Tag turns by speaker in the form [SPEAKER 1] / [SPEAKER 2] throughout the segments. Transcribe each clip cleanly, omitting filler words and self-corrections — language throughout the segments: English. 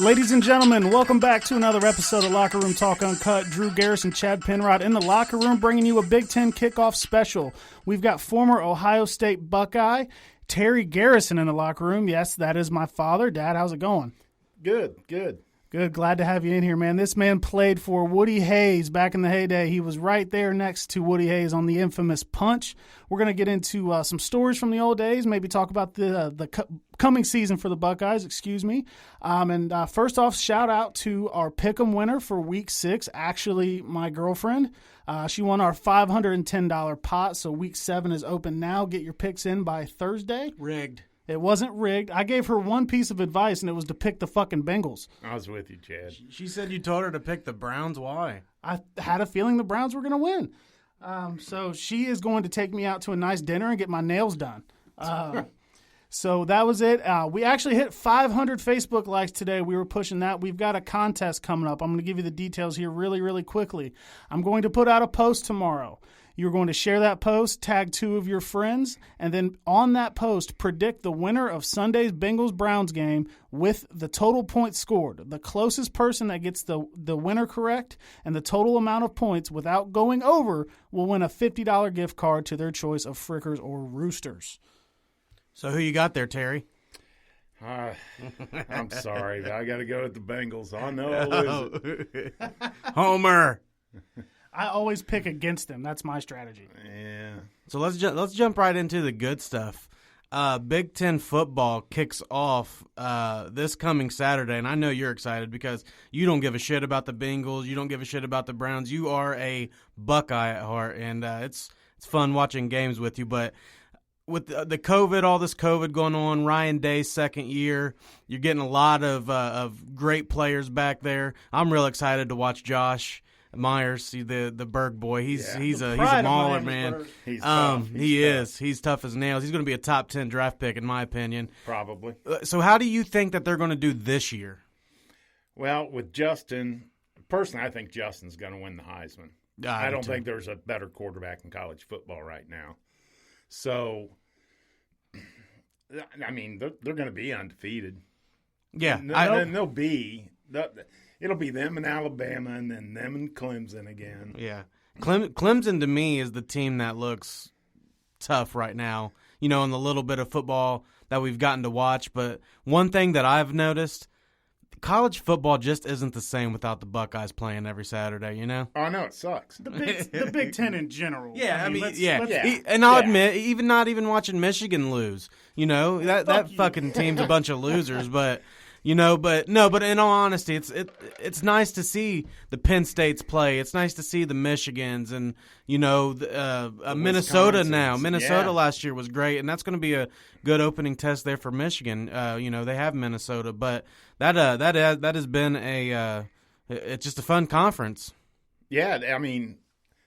[SPEAKER 1] Ladies and gentlemen, welcome back to another episode of Locker Room Talk Uncut. Drew Garrison, Chad Penrod in the locker room bringing you a Big Ten kickoff special. We've got former Ohio State Buckeye Terry Garrison in the locker room. Yes, that is my father. Dad, how's it going?
[SPEAKER 2] Good.
[SPEAKER 1] Good. Glad to have you in here, man. This man played for Woody Hayes back in the heyday. He was right there next to Woody Hayes on the infamous punch. We're going to get into some stories from the old days, maybe talk about the coming season for the Buckeyes, And first off, shout out to our Pick'em winner for Week 6, actually my girlfriend. She won our $510 pot, so Week 7 is open now. Get your picks in by Thursday.
[SPEAKER 3] Rigged.
[SPEAKER 1] It wasn't rigged. I gave her one piece of advice, and it was to pick the fucking Bengals.
[SPEAKER 2] I was with you, Chad.
[SPEAKER 3] She said you told her to pick the Browns. Why?
[SPEAKER 1] I had a feeling the Browns were going to win. So she is going to take me out to a nice dinner and get my nails done. So that was it. We actually hit 500 Facebook likes today. We were pushing that. We've got a contest coming up. I'm going to give you the details here really, really quickly. I'm going to put out a post tomorrow. You're going to share that post, tag 2 of your friends, and then on that post, predict the winner of Sunday's Bengals-Browns game with the total points scored. The closest person that gets the winner correct and the total amount of points without going over will win a $50 gift card to their choice of Frickers or Roosters.
[SPEAKER 3] So who you got there, Terry?
[SPEAKER 2] I'm sorry. I got to go with the Bengals. I know I'll lose.
[SPEAKER 3] Homer.
[SPEAKER 1] I always pick against them. That's my strategy.
[SPEAKER 2] Yeah.
[SPEAKER 3] So let's jump right into the good stuff. Big Ten football kicks off this coming Saturday, and I know you're excited because you don't give a shit about the Bengals. You don't give a shit about the Browns. You are a Buckeye at heart, and it's fun watching games with you. But with the COVID, all this COVID going on, Ryan Day's second year, you're getting a lot of great players back there. I'm real excited to watch Josh Myers, the Berg boy. He's a mauler, man.
[SPEAKER 2] He's tough.
[SPEAKER 3] He's tough as nails. He's going to be a top 10 draft pick in my opinion.
[SPEAKER 2] Probably.
[SPEAKER 3] So how do you think that they're going to do this year?
[SPEAKER 2] Well, with Justin, personally, I think Justin's going to win the Heisman. I don't think there's a better quarterback in college football right now. So, I mean, they're going to be undefeated.
[SPEAKER 3] Yeah,
[SPEAKER 2] and they'll be. It'll be them in Alabama and then them in Clemson again.
[SPEAKER 3] Yeah. Clemson, to me, is the team that looks tough right now, in the little bit of football that we've gotten to watch. But one thing that I've noticed, college football just isn't the same without the Buckeyes playing every Saturday,
[SPEAKER 2] Oh, I know, it sucks.
[SPEAKER 1] The Big Ten in general.
[SPEAKER 3] Yeah, And I'll admit, not even watching Michigan lose, that fucking team's a bunch of losers, but – but in all honesty, it's nice to see the Penn States play. It's nice to see the Michigans and Minnesota now. Minnesota last year was great, and that's going to be a good opening test there for Michigan. They have Minnesota, but that has been it's just a fun conference.
[SPEAKER 2] Yeah, I mean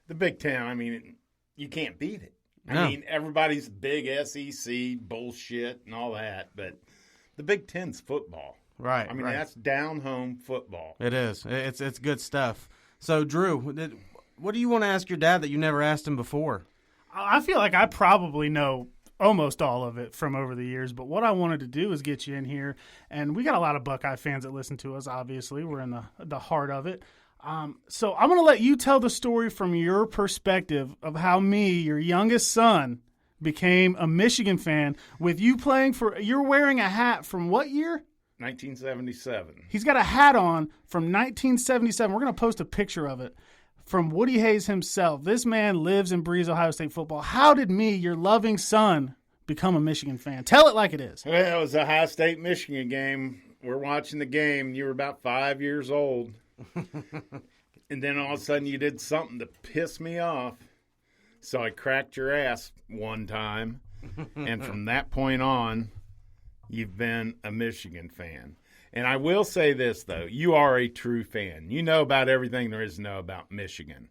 [SPEAKER 2] the Big Ten. I mean you can't beat it.
[SPEAKER 3] No.
[SPEAKER 2] I mean everybody's big SEC bullshit and all that, but the Big Ten's football.
[SPEAKER 3] Right.
[SPEAKER 2] I mean, that's down-home football.
[SPEAKER 3] It is. It's good stuff. So, Drew, what do you want to ask your dad that you never asked him before?
[SPEAKER 1] I feel like I probably know almost all of it from over the years, but what I wanted to do is get you in here, and we got a lot of Buckeye fans that listen to us, obviously. We're in the heart of it. So I'm going to let you tell the story from your perspective of how me, your youngest son, became a Michigan fan with you playing for – you're wearing a hat from what year?
[SPEAKER 2] 1977.
[SPEAKER 1] He's got a hat on from 1977. We're going to post a picture of it from Woody Hayes himself. This man lives and breathes Ohio State football. How did me, your loving son, become a Michigan fan? Tell it like it is.
[SPEAKER 2] Well, it was a Ohio State-Michigan game. We're watching the game. You were about 5 years old. And then all of a sudden you did something to piss me off. So I cracked your ass one time. And from that point on, you've been a Michigan fan. And I will say this, though. You are a true fan. You know about everything there is to know about Michigan.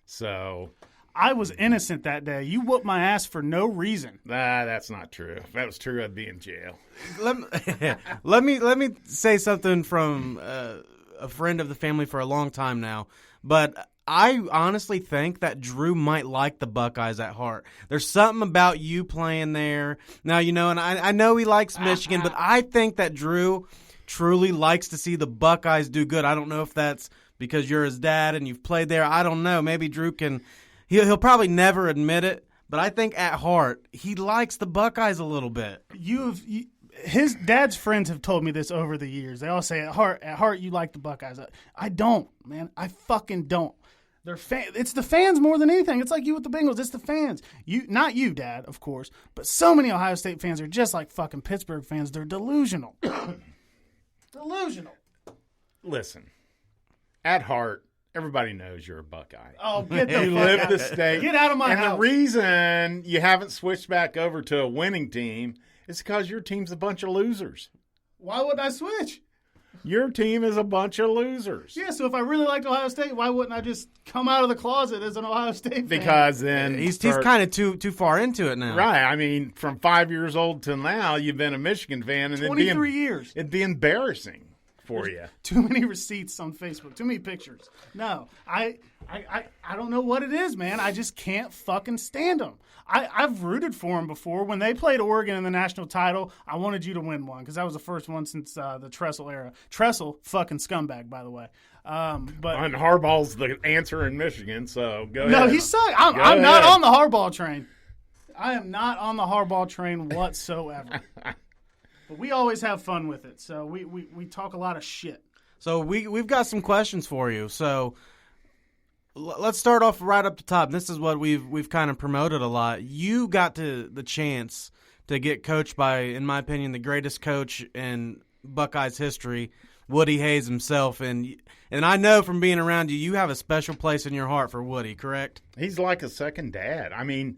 [SPEAKER 2] So
[SPEAKER 1] I was innocent that day. You whooped my ass for no reason.
[SPEAKER 2] That's not true. If that was true, I'd be in jail.
[SPEAKER 3] Let me say something from a friend of the family for a long time now. But I honestly think that Drew might like the Buckeyes at heart. There's something about you playing there. Now, and I know he likes Michigan, but I think that Drew truly likes to see the Buckeyes do good. I don't know if that's because you're his dad and you've played there. I don't know. Maybe Drew can – he'll probably never admit it, but I think at heart he likes the Buckeyes a little bit.
[SPEAKER 1] His dad's friends have told me this over the years. They all say at heart you like the Buckeyes. I don't, man. I fucking don't. It's the fans more than anything. It's like you with the Bengals. It's the fans. Not you, Dad, of course, but so many Ohio State fans are just like fucking Pittsburgh fans. They're delusional. Delusional.
[SPEAKER 2] Listen, at heart, everybody knows you're a Buckeye.
[SPEAKER 1] Oh, get the
[SPEAKER 2] You
[SPEAKER 1] fuck
[SPEAKER 2] live
[SPEAKER 1] out.
[SPEAKER 2] the state.
[SPEAKER 1] Get out of my house.
[SPEAKER 2] And the reason you haven't switched back over to a winning team is because your team's a bunch of losers.
[SPEAKER 1] Why would I switch?
[SPEAKER 2] Your team is a bunch of losers.
[SPEAKER 1] Yeah, so if I really liked Ohio State, why wouldn't I just come out of the closet as an Ohio State fan?
[SPEAKER 2] Because then
[SPEAKER 3] He's kind of too far into it now.
[SPEAKER 2] Right. I mean, from 5 years old till now, you've been a Michigan fan, and
[SPEAKER 1] 23 years.
[SPEAKER 2] It'd be embarrassing for you.
[SPEAKER 1] Too many receipts on Facebook. Too many pictures. No, I don't know what it is, man. I just can't fucking stand them. I've rooted for them before. When they played Oregon in the national title, I wanted you to win one because that was the first one since the Tressel era. Tressel, fucking scumbag, by the way. But
[SPEAKER 2] And Harbaugh's the answer in Michigan, so go ahead.
[SPEAKER 1] no, he sucked. I'm not on the Harbaugh train. I am not on the Harbaugh train whatsoever. But we always have fun with it, so we talk a lot of shit.
[SPEAKER 3] So we've got some questions for you. So let's start off right up the top. This is what we've kind of promoted a lot. You got the chance to get coached by, in my opinion, the greatest coach in Buckeyes history, Woody Hayes himself. And I know from being around you, you have a special place in your heart for Woody, correct?
[SPEAKER 2] He's like a second dad. I mean,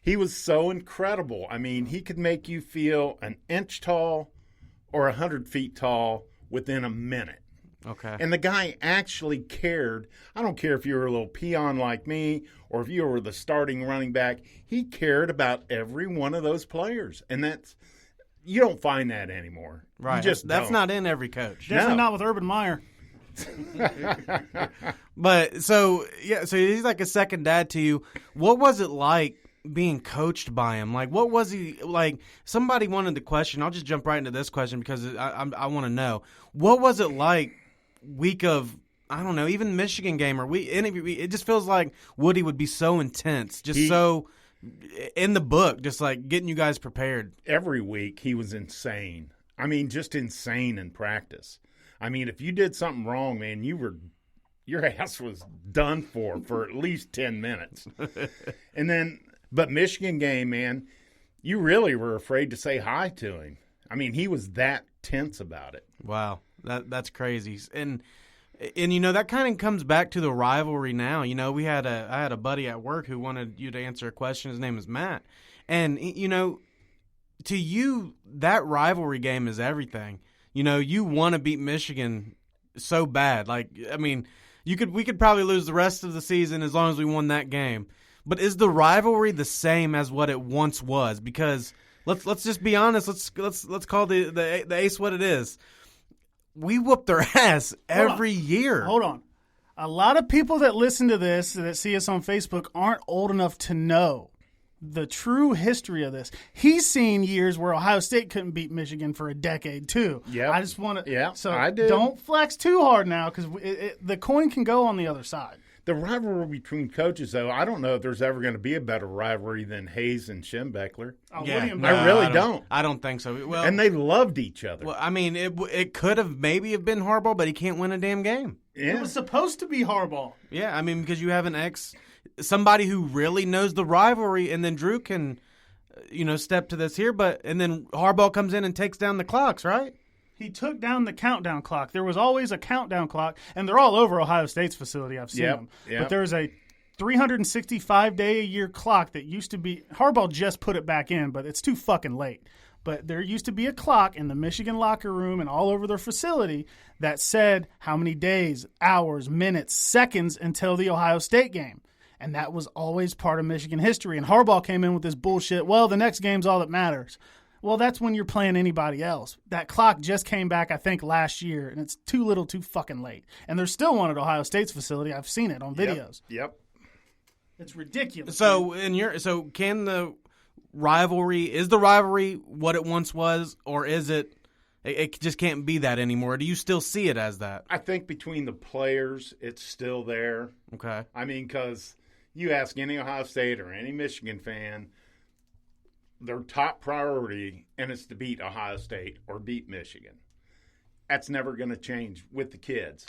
[SPEAKER 2] he was so incredible. I mean, he could make you feel an inch tall or 100 feet tall within a minute.
[SPEAKER 3] Okay.
[SPEAKER 2] And the guy actually cared. I don't care if you were a little peon like me or if you were the starting running back. He cared about every one of those players. And you don't find that anymore.
[SPEAKER 3] Right.
[SPEAKER 2] You just
[SPEAKER 3] That's
[SPEAKER 2] don't.
[SPEAKER 3] not in every coach.
[SPEAKER 1] Definitely
[SPEAKER 2] No.
[SPEAKER 1] not with Urban Meyer.
[SPEAKER 3] But so he's like a second dad to you. What was it like being coached by him? Like, what was he like? Somebody wanted the question. I'll just jump right into this question because I want to know. What was it like week of, I don't know, even Michigan game or it just feels like Woody would be so intense, so in the book, just like getting you guys prepared.
[SPEAKER 2] Every week he was insane. I mean, just insane in practice. I mean, if you did something wrong, man, your ass was done for at least 10 minutes. But Michigan game, man, you really were afraid to say hi to him. I mean, he was that tense about it.
[SPEAKER 3] Wow, that's crazy. And you know, that kind of comes back to the rivalry now. You know, I had a buddy at work who wanted you to answer a question. His name is Matt. And, you know, to you, that rivalry game is everything. You know, you want to beat Michigan so bad. Like, I mean, we could probably lose the rest of the season as long as we won that game. But is the rivalry the same as what it once was? Because let's just be honest. Let's call the ace what it is. We whoop their ass every year.
[SPEAKER 1] Hold on. A lot of people that listen to this, that see us on Facebook, aren't old enough to know the true history of this. He's seen years where Ohio State couldn't beat Michigan for a decade, too.
[SPEAKER 2] Yeah.
[SPEAKER 1] I just want to.
[SPEAKER 2] Yeah,
[SPEAKER 1] so
[SPEAKER 2] I do.
[SPEAKER 1] Don't flex too hard now because the coin can go on the other side.
[SPEAKER 2] The rivalry between coaches, though, I don't know if there's ever going to be a better rivalry than Hayes and Schembechler.
[SPEAKER 1] Oh,
[SPEAKER 3] Yeah,
[SPEAKER 1] William
[SPEAKER 2] I really don't.
[SPEAKER 3] I don't think so. Well,
[SPEAKER 2] And they loved each other.
[SPEAKER 3] well, I mean, it could have maybe have been Harbaugh, but he can't win a damn game.
[SPEAKER 1] It
[SPEAKER 2] Yeah.
[SPEAKER 1] was supposed to be Harbaugh.
[SPEAKER 3] Yeah, I mean, because you have somebody who really knows the rivalry, and then Drew can, step to this here, and then Harbaugh comes in and takes down the clocks, right?
[SPEAKER 1] He took down the countdown clock. There was always a countdown clock, and they're all over Ohio State's facility. I've seen them.
[SPEAKER 2] Yep.
[SPEAKER 1] But there's a 365-day-a-year clock that used to be – Harbaugh just put it back in, but it's too fucking late. But there used to be a clock in the Michigan locker room and all over their facility that said how many days, hours, minutes, seconds until the Ohio State game. And that was always part of Michigan history. And Harbaugh came in with this bullshit, well, the next game's all that matters. Well, that's when you're playing anybody else. That clock just came back, I think, last year, and it's too little too fucking late. And there's still one at Ohio State's facility. I've seen it on videos.
[SPEAKER 2] Yep.
[SPEAKER 1] It's ridiculous.
[SPEAKER 3] So can the rivalry what it once was, or is it It just can't be that anymore. Do you still see it as that?
[SPEAKER 2] I think between the players, it's still there.
[SPEAKER 3] Okay.
[SPEAKER 2] I mean, because you ask any Ohio State or any Michigan fan, their top priority, and it's to beat Ohio State or beat Michigan. That's never going to change with the kids.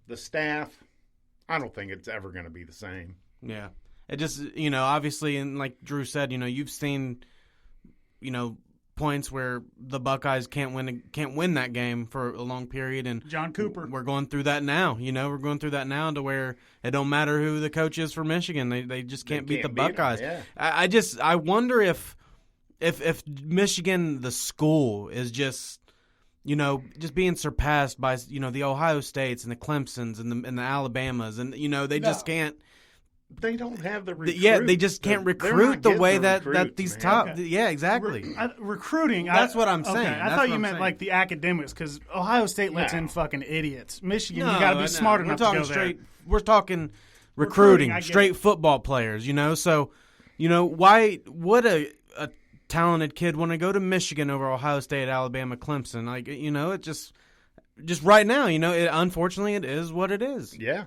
[SPEAKER 2] The staff, I don't think it's ever going to be the same.
[SPEAKER 3] Yeah. It just, obviously, and like Drew said, you've seen, points where the Buckeyes can't win that game for a long period, and
[SPEAKER 1] John Cooper.
[SPEAKER 3] We're going through that now. We're going through that now to where it don't matter who the coach is for Michigan. They just can't beat the Buckeyes.
[SPEAKER 2] Them, yeah.
[SPEAKER 3] I wonder if Michigan, the school, is just being surpassed by the Ohio States and the Clemsons and the Alabama's, and they just can't.
[SPEAKER 2] They don't have the recruit.
[SPEAKER 3] Yeah, they just can't recruit the way that these
[SPEAKER 2] man.
[SPEAKER 3] top.
[SPEAKER 2] Okay.
[SPEAKER 3] Yeah, exactly.
[SPEAKER 1] Recruiting.
[SPEAKER 3] That's what I'm saying.
[SPEAKER 1] Okay, I thought you meant like the academics, because Ohio State lets in fucking idiots. Michigan, you got to be smart enough to go there.
[SPEAKER 3] We're talking recruiting, straight
[SPEAKER 1] it.
[SPEAKER 3] football players. So, why would a talented kid want to go to Michigan over Ohio State, Alabama, Clemson? Like, it just right now, unfortunately, it is what it is.
[SPEAKER 2] Yeah.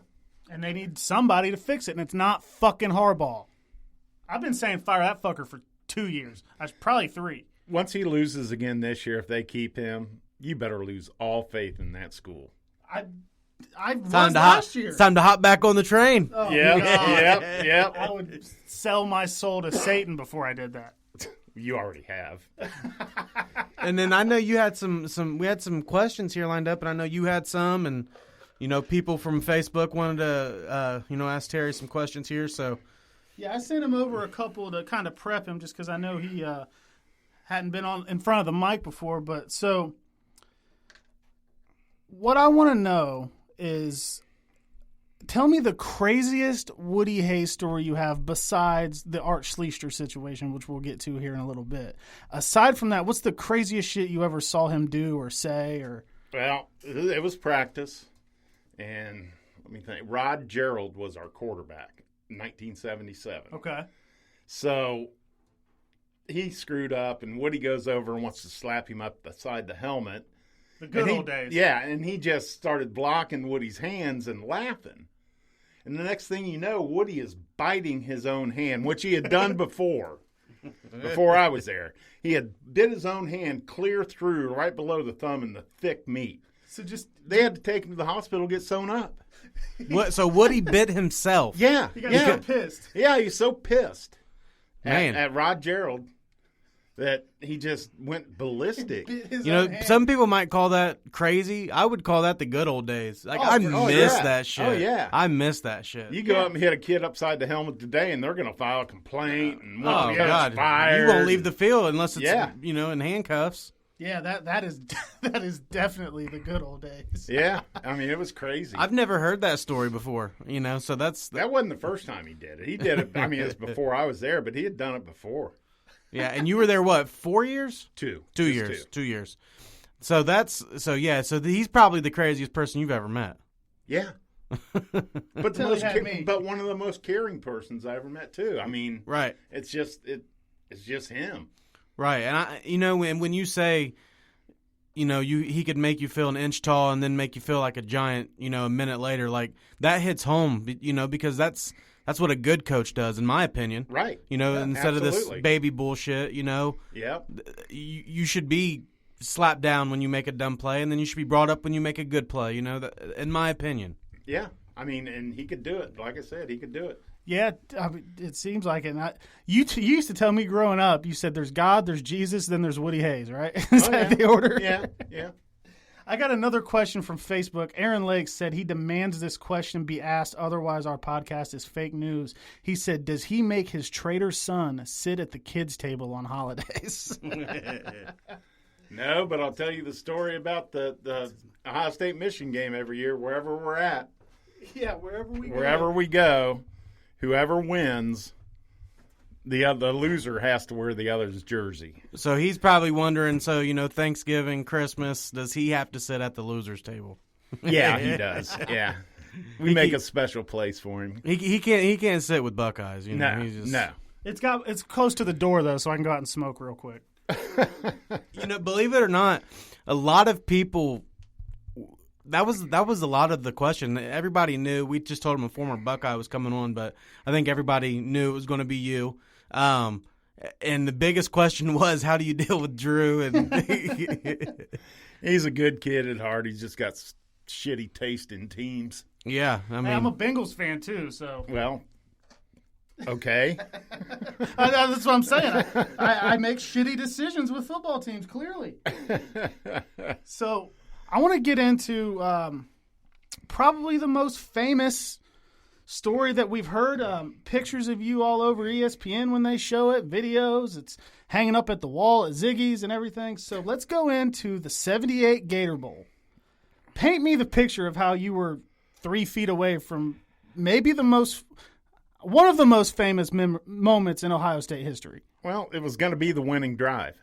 [SPEAKER 1] And they need somebody to fix it, and it's not fucking Harbaugh. I've been saying fire that fucker for 2 years. That's probably 3.
[SPEAKER 2] Once he loses again this year, if they keep him, you better lose all faith in that school.
[SPEAKER 1] I was last year.
[SPEAKER 3] It's time to hop back on the train.
[SPEAKER 1] Oh,
[SPEAKER 2] Yep.
[SPEAKER 1] I would sell my soul to Satan before I did that.
[SPEAKER 2] You already have.
[SPEAKER 3] And then I know you had we had some questions here lined up, and I know you had some, and people from Facebook wanted to ask Terry some questions here. So
[SPEAKER 1] yeah, I sent him over a couple to kind of prep him, just because I know he hadn't been in front of the mic before. But so what I want to know is, tell me the craziest Woody Hayes story you have besides the Art Schleister situation, which we'll get to here in a little bit. Aside from that, what's the craziest shit you ever saw him do or say? Or
[SPEAKER 2] Well, it was practice. And let me think. Rod Gerald was our quarterback in 1977.
[SPEAKER 1] Okay.
[SPEAKER 2] So he screwed up, and Woody goes over and wants to slap him up beside the helmet.
[SPEAKER 1] The good old days.
[SPEAKER 2] Yeah, and he just started blocking Woody's hands and laughing. And the next thing you know, Woody is biting his own hand, which he had done before I was there. He had bit his own hand clear through right below the thumb in the thick meat.
[SPEAKER 1] So
[SPEAKER 2] they had to take him to the hospital to get sewn up.
[SPEAKER 3] What? So Woody bit himself?
[SPEAKER 2] Yeah.
[SPEAKER 1] He got so pissed.
[SPEAKER 2] Yeah, he's so pissed
[SPEAKER 3] at
[SPEAKER 2] Rod Gerald that he just went ballistic.
[SPEAKER 3] Some people might call that crazy. I would call that the good old days. Like, I miss that shit.
[SPEAKER 2] Oh, yeah.
[SPEAKER 3] I miss that shit.
[SPEAKER 2] You go up and hit a kid upside the helmet today, and they're going to file a complaint. And
[SPEAKER 3] God.
[SPEAKER 2] Fired.
[SPEAKER 3] You won't leave the field unless it's, in handcuffs.
[SPEAKER 1] Yeah, that is definitely the good old days.
[SPEAKER 2] Yeah, I mean, it was crazy.
[SPEAKER 3] I've never heard that story before, so that
[SPEAKER 2] wasn't the first time he did it. He did it, I mean, it was before I was there, but he had done it before.
[SPEAKER 3] Yeah, and you were there, what, 4 years?
[SPEAKER 2] 2.
[SPEAKER 3] 2 years. 2 years. So he's probably the craziest person you've ever met.
[SPEAKER 2] Yeah. But one of the most caring persons I ever met, too. I mean,
[SPEAKER 3] right.
[SPEAKER 2] It's just him.
[SPEAKER 3] Right, and when you say, he could make you feel an inch tall and then make you feel like a giant, a minute later, like that hits home, because that's what a good coach does, in my opinion.
[SPEAKER 2] Right.
[SPEAKER 3] Instead
[SPEAKER 2] absolutely.
[SPEAKER 3] of this baby bullshit,
[SPEAKER 2] Yep.
[SPEAKER 3] You should be slapped down when you make a dumb play, and then you should be brought up when you make a good play. In my opinion.
[SPEAKER 2] Yeah, I mean, and he could do it. Like I said, he could do it.
[SPEAKER 1] Yeah, I mean, it seems like it. You used to tell me growing up, you said there's God, there's Jesus, then there's Woody Hayes, right? Is that the order?
[SPEAKER 2] Yeah.
[SPEAKER 1] I got another question from Facebook. Aaron Lake said he demands this question be asked, otherwise our podcast is fake news. He said, does he make his traitor son sit at the kids' table on holidays?
[SPEAKER 2] No, but I'll tell you the story about the Ohio State Michigan game every year, wherever we're at.
[SPEAKER 1] Yeah, wherever
[SPEAKER 2] we go, whoever wins, the loser has to wear the other's jersey.
[SPEAKER 3] So he's probably wondering, Thanksgiving, Christmas, does he have to sit at the loser's table?
[SPEAKER 2] Yeah, he does. Yeah. We make a special place for him.
[SPEAKER 3] He can't sit with Buckeyes,
[SPEAKER 2] No,
[SPEAKER 3] he's just...
[SPEAKER 2] no.
[SPEAKER 1] It's close to the door though, so I can go out and smoke real quick.
[SPEAKER 3] Believe it or not, a lot of people. That was a lot of the question. Everybody knew. We just told him a former Buckeye was coming on, but I think everybody knew it was going to be you. And the biggest question was, how do you deal with Drew? And
[SPEAKER 2] he's a good kid at heart. He's just got shitty taste in teams.
[SPEAKER 3] Yeah, I mean,
[SPEAKER 1] Hey, I'm a Bengals fan too, so.
[SPEAKER 2] Well, okay.
[SPEAKER 1] That's what I'm saying. I make shitty decisions with football teams, clearly. So I want to get into probably the most famous story that we've heard. Pictures of you all over ESPN when they show it, videos. It's hanging up at the wall at Ziggy's and everything. So let's go into the 78 Gator Bowl. Paint me the picture of how you were 3 feet away from maybe one of the most famous moments in Ohio State history.
[SPEAKER 2] Well, it was going to be the winning drive.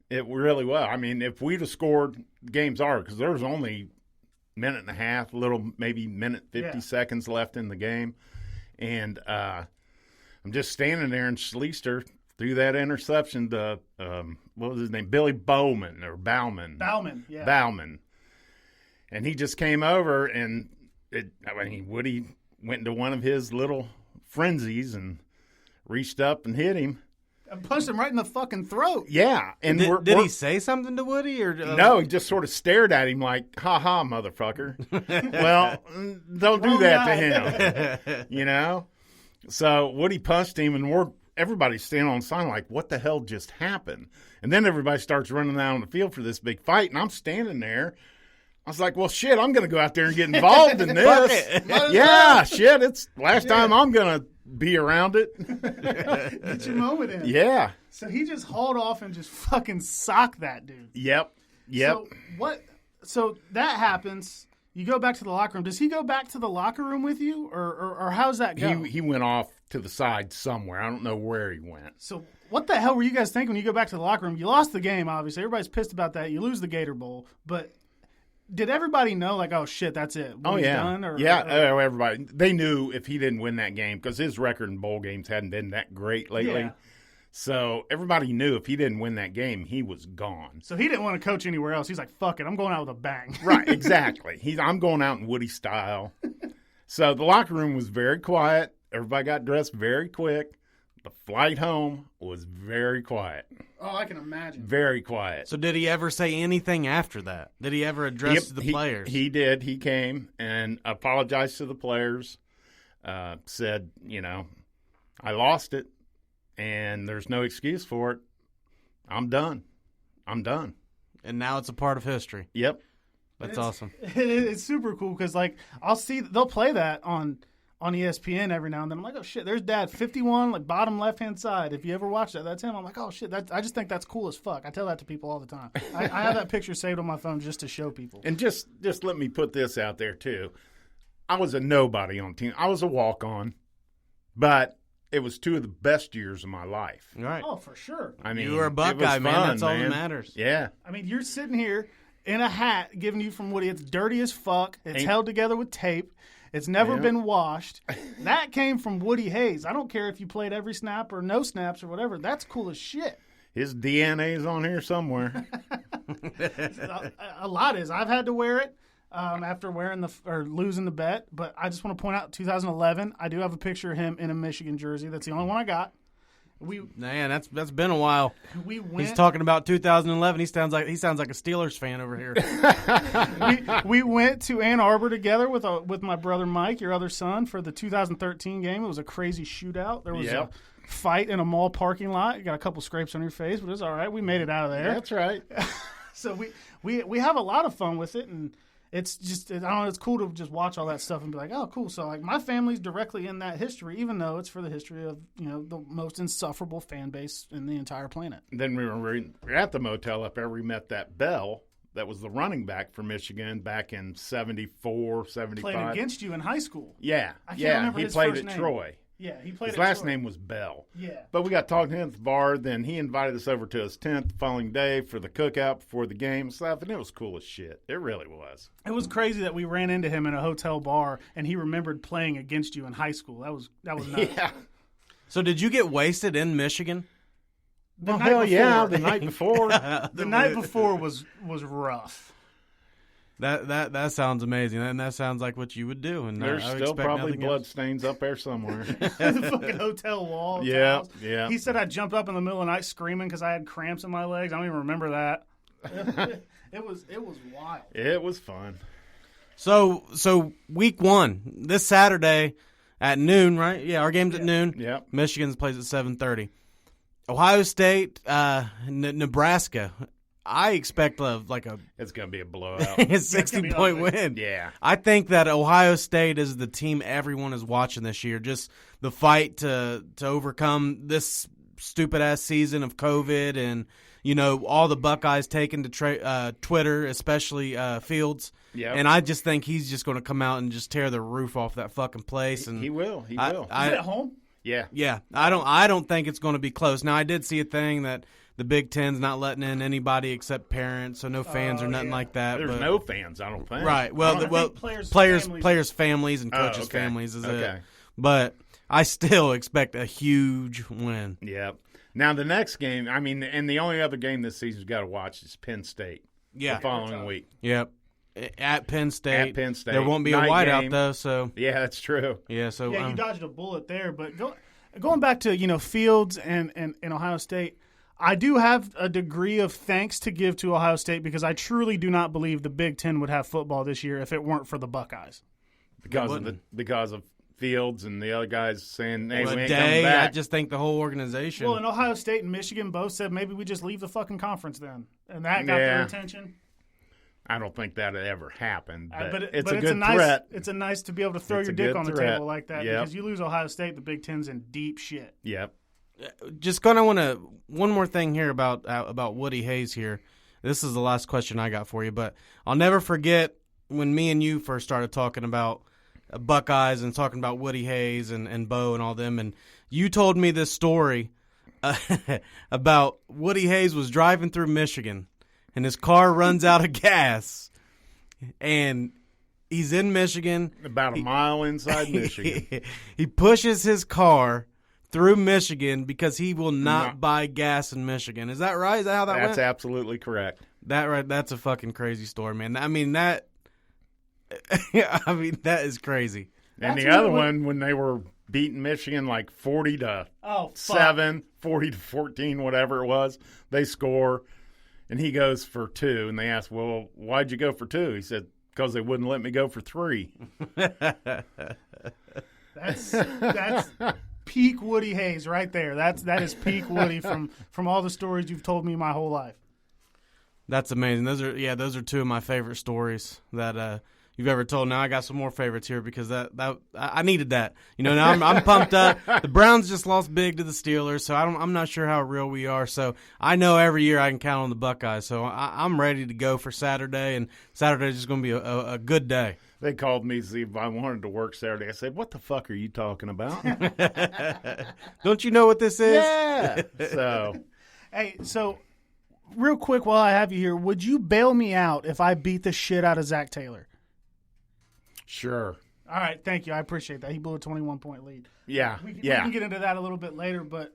[SPEAKER 2] It really was. I mean, if we'd have scored, game's over, because there was only a minute and a half, maybe minute 50 seconds left in the game. And I'm just standing there, and Schleister threw that interception to, what was his name, Billy Bowman.
[SPEAKER 1] Yeah.
[SPEAKER 2] Bauman. And he just came over, and Woody went into one of his little frenzies and reached up and hit him.
[SPEAKER 1] I punched him right in the fucking throat.
[SPEAKER 2] Yeah. And
[SPEAKER 3] did he say something to Woody? Or
[SPEAKER 2] No, he just sort of stared at him like, ha-ha, motherfucker. Well, don't do that to him, you know? So Woody punched him, and everybody's standing on the sign like, what the hell just happened? And then everybody starts running out on the field for this big fight, and I'm standing there. I was like, well, shit, I'm going to go out there and get involved in this. Yeah, shit, it's last time I'm going to be around it.
[SPEAKER 1] Get your moment in.
[SPEAKER 2] Yeah.
[SPEAKER 1] So he just hauled off and just fucking socked that dude.
[SPEAKER 2] Yep.
[SPEAKER 1] So that happens. You go back to the locker room. Does he go back to the locker room with you, or how's that go?
[SPEAKER 2] He went off to the side somewhere. I don't know where he went.
[SPEAKER 1] So what the hell were you guys thinking when you go back to the locker room? You lost the game, obviously. Everybody's pissed about that. You lose the Gator Bowl, but did everybody know, like, oh, shit, that's it?
[SPEAKER 2] Oh, yeah.
[SPEAKER 1] Done,
[SPEAKER 2] everybody. They knew if he didn't win that game, because his record in bowl games hadn't been that great lately.
[SPEAKER 1] Yeah.
[SPEAKER 2] So everybody knew if he didn't win that game, he was gone.
[SPEAKER 1] So he didn't want to coach anywhere else. He's like, fuck it, I'm going out with a bang.
[SPEAKER 2] Right, exactly. I'm going out in Woody style. So the locker room was very quiet. Everybody got dressed very quick. The flight home was very quiet.
[SPEAKER 1] Oh, I can imagine.
[SPEAKER 2] Very quiet.
[SPEAKER 3] So did he ever say anything after that? Did he ever address the players?
[SPEAKER 2] He did. He came and apologized to the players, said, I lost it, and there's no excuse for it. I'm done.
[SPEAKER 3] And now it's a part of history.
[SPEAKER 2] Yep.
[SPEAKER 3] That's awesome.
[SPEAKER 1] It's super cool because, like, I'll see they'll play that on ESPN every now and then. I'm like, oh, shit, there's Dad, 51, like, bottom left-hand side. If you ever watch that, that's him. I'm like, oh, shit, I just think that's cool as fuck. I tell that to people all the time. I have that picture saved on my phone just to show people.
[SPEAKER 2] And just let me put this out there, too. I was a nobody on the team. I was a walk-on, but it was 2 of the best years of my life.
[SPEAKER 3] Right.
[SPEAKER 1] Oh, for sure.
[SPEAKER 2] I mean,
[SPEAKER 3] you were a Buckeye, man. That's all that matters.
[SPEAKER 2] Yeah.
[SPEAKER 1] I mean, you're sitting here in a hat giving you from Woody. It's dirty as fuck. It's held together with tape. It's never been washed. That came from Woody Hayes. I don't care if you played every snap or no snaps or whatever. That's cool as shit.
[SPEAKER 2] His DNA's on here somewhere.
[SPEAKER 1] A lot is. I've had to wear it after losing the bet. But I just want to point out 2011. I do have a picture of him in a Michigan jersey. That's the only one I got.
[SPEAKER 3] Man, that's been a while. He's talking about 2011. He sounds like a Steelers fan over here.
[SPEAKER 1] we went to Ann Arbor together with my brother Mike, your other son, for the 2013 game. It was a crazy shootout. There was a fight in a mall parking lot. You got a couple scrapes on your face, but it was all right. We made it out of there.
[SPEAKER 2] That's right.
[SPEAKER 1] So we have a lot of fun with it, and it's just, I don't know, it's cool to just watch all that stuff and be like, oh, cool. So, like, my family's directly in that history, even though it's for the history of, the most insufferable fan base in the entire planet.
[SPEAKER 2] Then we were at the motel up there. We met that Bell that was the running back for Michigan back in 74, 75.
[SPEAKER 1] Played against you in high school.
[SPEAKER 2] Yeah.
[SPEAKER 1] I can't remember his
[SPEAKER 2] played
[SPEAKER 1] first
[SPEAKER 2] at
[SPEAKER 1] name.
[SPEAKER 2] Troy.
[SPEAKER 1] Yeah, he played
[SPEAKER 2] His
[SPEAKER 1] at
[SPEAKER 2] last
[SPEAKER 1] Troy.
[SPEAKER 2] name was Bell.
[SPEAKER 1] Yeah.
[SPEAKER 2] But we got talking to him at the bar. Then he invited us over to his tent the following day for the cookout before the game and stuff, and it was cool as shit. It really was.
[SPEAKER 1] It was crazy that we ran into him in a hotel bar, and he remembered playing against you in high school. That was nuts.
[SPEAKER 2] Yeah.
[SPEAKER 3] So did you get wasted in Michigan?
[SPEAKER 2] Well, hell yeah, the night before.
[SPEAKER 1] The night before was rough.
[SPEAKER 3] That sounds amazing, and that sounds like what you would do. And
[SPEAKER 2] There's
[SPEAKER 3] I would
[SPEAKER 2] still
[SPEAKER 3] expect
[SPEAKER 2] probably
[SPEAKER 3] nothing
[SPEAKER 2] blood
[SPEAKER 3] else.
[SPEAKER 2] stains up there somewhere.
[SPEAKER 1] The fucking hotel wall.
[SPEAKER 2] Yeah,
[SPEAKER 1] towels.
[SPEAKER 2] yeah.
[SPEAKER 1] He said I jumped up in the middle of the night screaming because I had cramps in my legs. I don't even remember that. It was wild.
[SPEAKER 2] It was fun.
[SPEAKER 3] So week 1 this Saturday at noon, right? Yeah, our game's at noon.
[SPEAKER 2] Yep.
[SPEAKER 3] Michigan's plays at 7:30. Ohio State, Nebraska. I expect
[SPEAKER 2] It's going to be a blowout.
[SPEAKER 3] 60-point win.
[SPEAKER 2] Yeah.
[SPEAKER 3] I think that Ohio State is the team everyone is watching this year. Just the fight to overcome this stupid ass season of COVID, and all the Buckeyes taking to Twitter, especially Fields.
[SPEAKER 2] Yep.
[SPEAKER 3] And I just think he's just going to come out and just tear the roof off that fucking place. And
[SPEAKER 2] He will. He will.
[SPEAKER 1] Is it at home?
[SPEAKER 2] Yeah.
[SPEAKER 3] Yeah, I don't think it's going to be close. Now, I did see a thing that the Big Ten's not letting in anybody except parents, so no fans or nothing like that.
[SPEAKER 2] There's no fans, I don't think.
[SPEAKER 3] Right. Well, players' families and coaches' families is it. But I still expect a huge win.
[SPEAKER 2] Yeah. Now, the next game, and the only other game this season's got to watch is Penn State.
[SPEAKER 3] Yeah.
[SPEAKER 2] The following week.
[SPEAKER 3] Yep. At Penn State.
[SPEAKER 2] At Penn State.
[SPEAKER 3] There won't be a
[SPEAKER 2] Night
[SPEAKER 3] whiteout,
[SPEAKER 2] game.
[SPEAKER 3] though, so.
[SPEAKER 2] Yeah, that's true.
[SPEAKER 3] Yeah, so.
[SPEAKER 1] Yeah, you dodged a bullet there. But going back to, Fields and Ohio State, I do have a degree of thanks to give to Ohio State because I truly do not believe the Big Ten would have football this year if it weren't for the Buckeyes.
[SPEAKER 2] Because of Fields and the other guys saying, hey, we ain't coming
[SPEAKER 3] Day,
[SPEAKER 2] back.
[SPEAKER 3] I just think the whole organization.
[SPEAKER 1] Well, and Ohio State and Michigan both said maybe we just leave the fucking conference then. And that got their attention.
[SPEAKER 2] I don't think that ever happened, but it's
[SPEAKER 1] but
[SPEAKER 2] a good
[SPEAKER 1] nice
[SPEAKER 2] threat.
[SPEAKER 1] It's a nice to be able to throw
[SPEAKER 2] It's
[SPEAKER 1] your
[SPEAKER 2] a
[SPEAKER 1] dick
[SPEAKER 2] good
[SPEAKER 1] on the
[SPEAKER 2] threat.
[SPEAKER 1] table like that
[SPEAKER 2] Yep.
[SPEAKER 1] because you lose Ohio State, the Big Ten's in deep shit.
[SPEAKER 2] Yep.
[SPEAKER 3] Just gonna want to one more thing here about Woody Hayes here. This is the last question I got for you, but I'll never forget when me and you first started talking about Buckeyes and talking about Woody Hayes and Bo and all them, and you told me this story about Woody Hayes was driving through Michigan and his car runs out of gas, and he's in Michigan
[SPEAKER 2] About a mile inside Michigan.
[SPEAKER 3] He pushes his car through Michigan because he will not buy gas in Michigan. Is that right? Is that how that went?
[SPEAKER 2] That's absolutely correct.
[SPEAKER 3] That's a fucking crazy story, man. that is crazy.
[SPEAKER 2] And the other one, when they were beating Michigan like 40-7, 40-14, whatever it was, they score, and he goes for 2. And they ask, well, why'd you go for 2? He said, because they wouldn't let me go for 3.
[SPEAKER 1] That's peak Woody Hayes right there. That is peak Woody from all the stories you've told me my whole life.
[SPEAKER 3] That's amazing. Those are 2 of my favorite stories that you've ever told. Now I got some more favorites here because that I needed that. Now I'm pumped up. The Browns just lost big to the Steelers, so I'm not sure how real we are. So I know every year I can count on the Buckeyes. So I'm ready to go for Saturday, and Saturday's just going to be a good day.
[SPEAKER 2] They called me to see if I wanted to work Saturday. I said, what the fuck are you talking about?
[SPEAKER 3] Don't you know what this is?
[SPEAKER 2] Yeah.
[SPEAKER 1] Hey, real quick while I have you here, would you bail me out if I beat the shit out of Zach Taylor?
[SPEAKER 2] Sure.
[SPEAKER 1] All right, thank you. I appreciate that. He blew a 21-point lead.
[SPEAKER 2] Yeah.
[SPEAKER 1] We can get into that a little bit later, but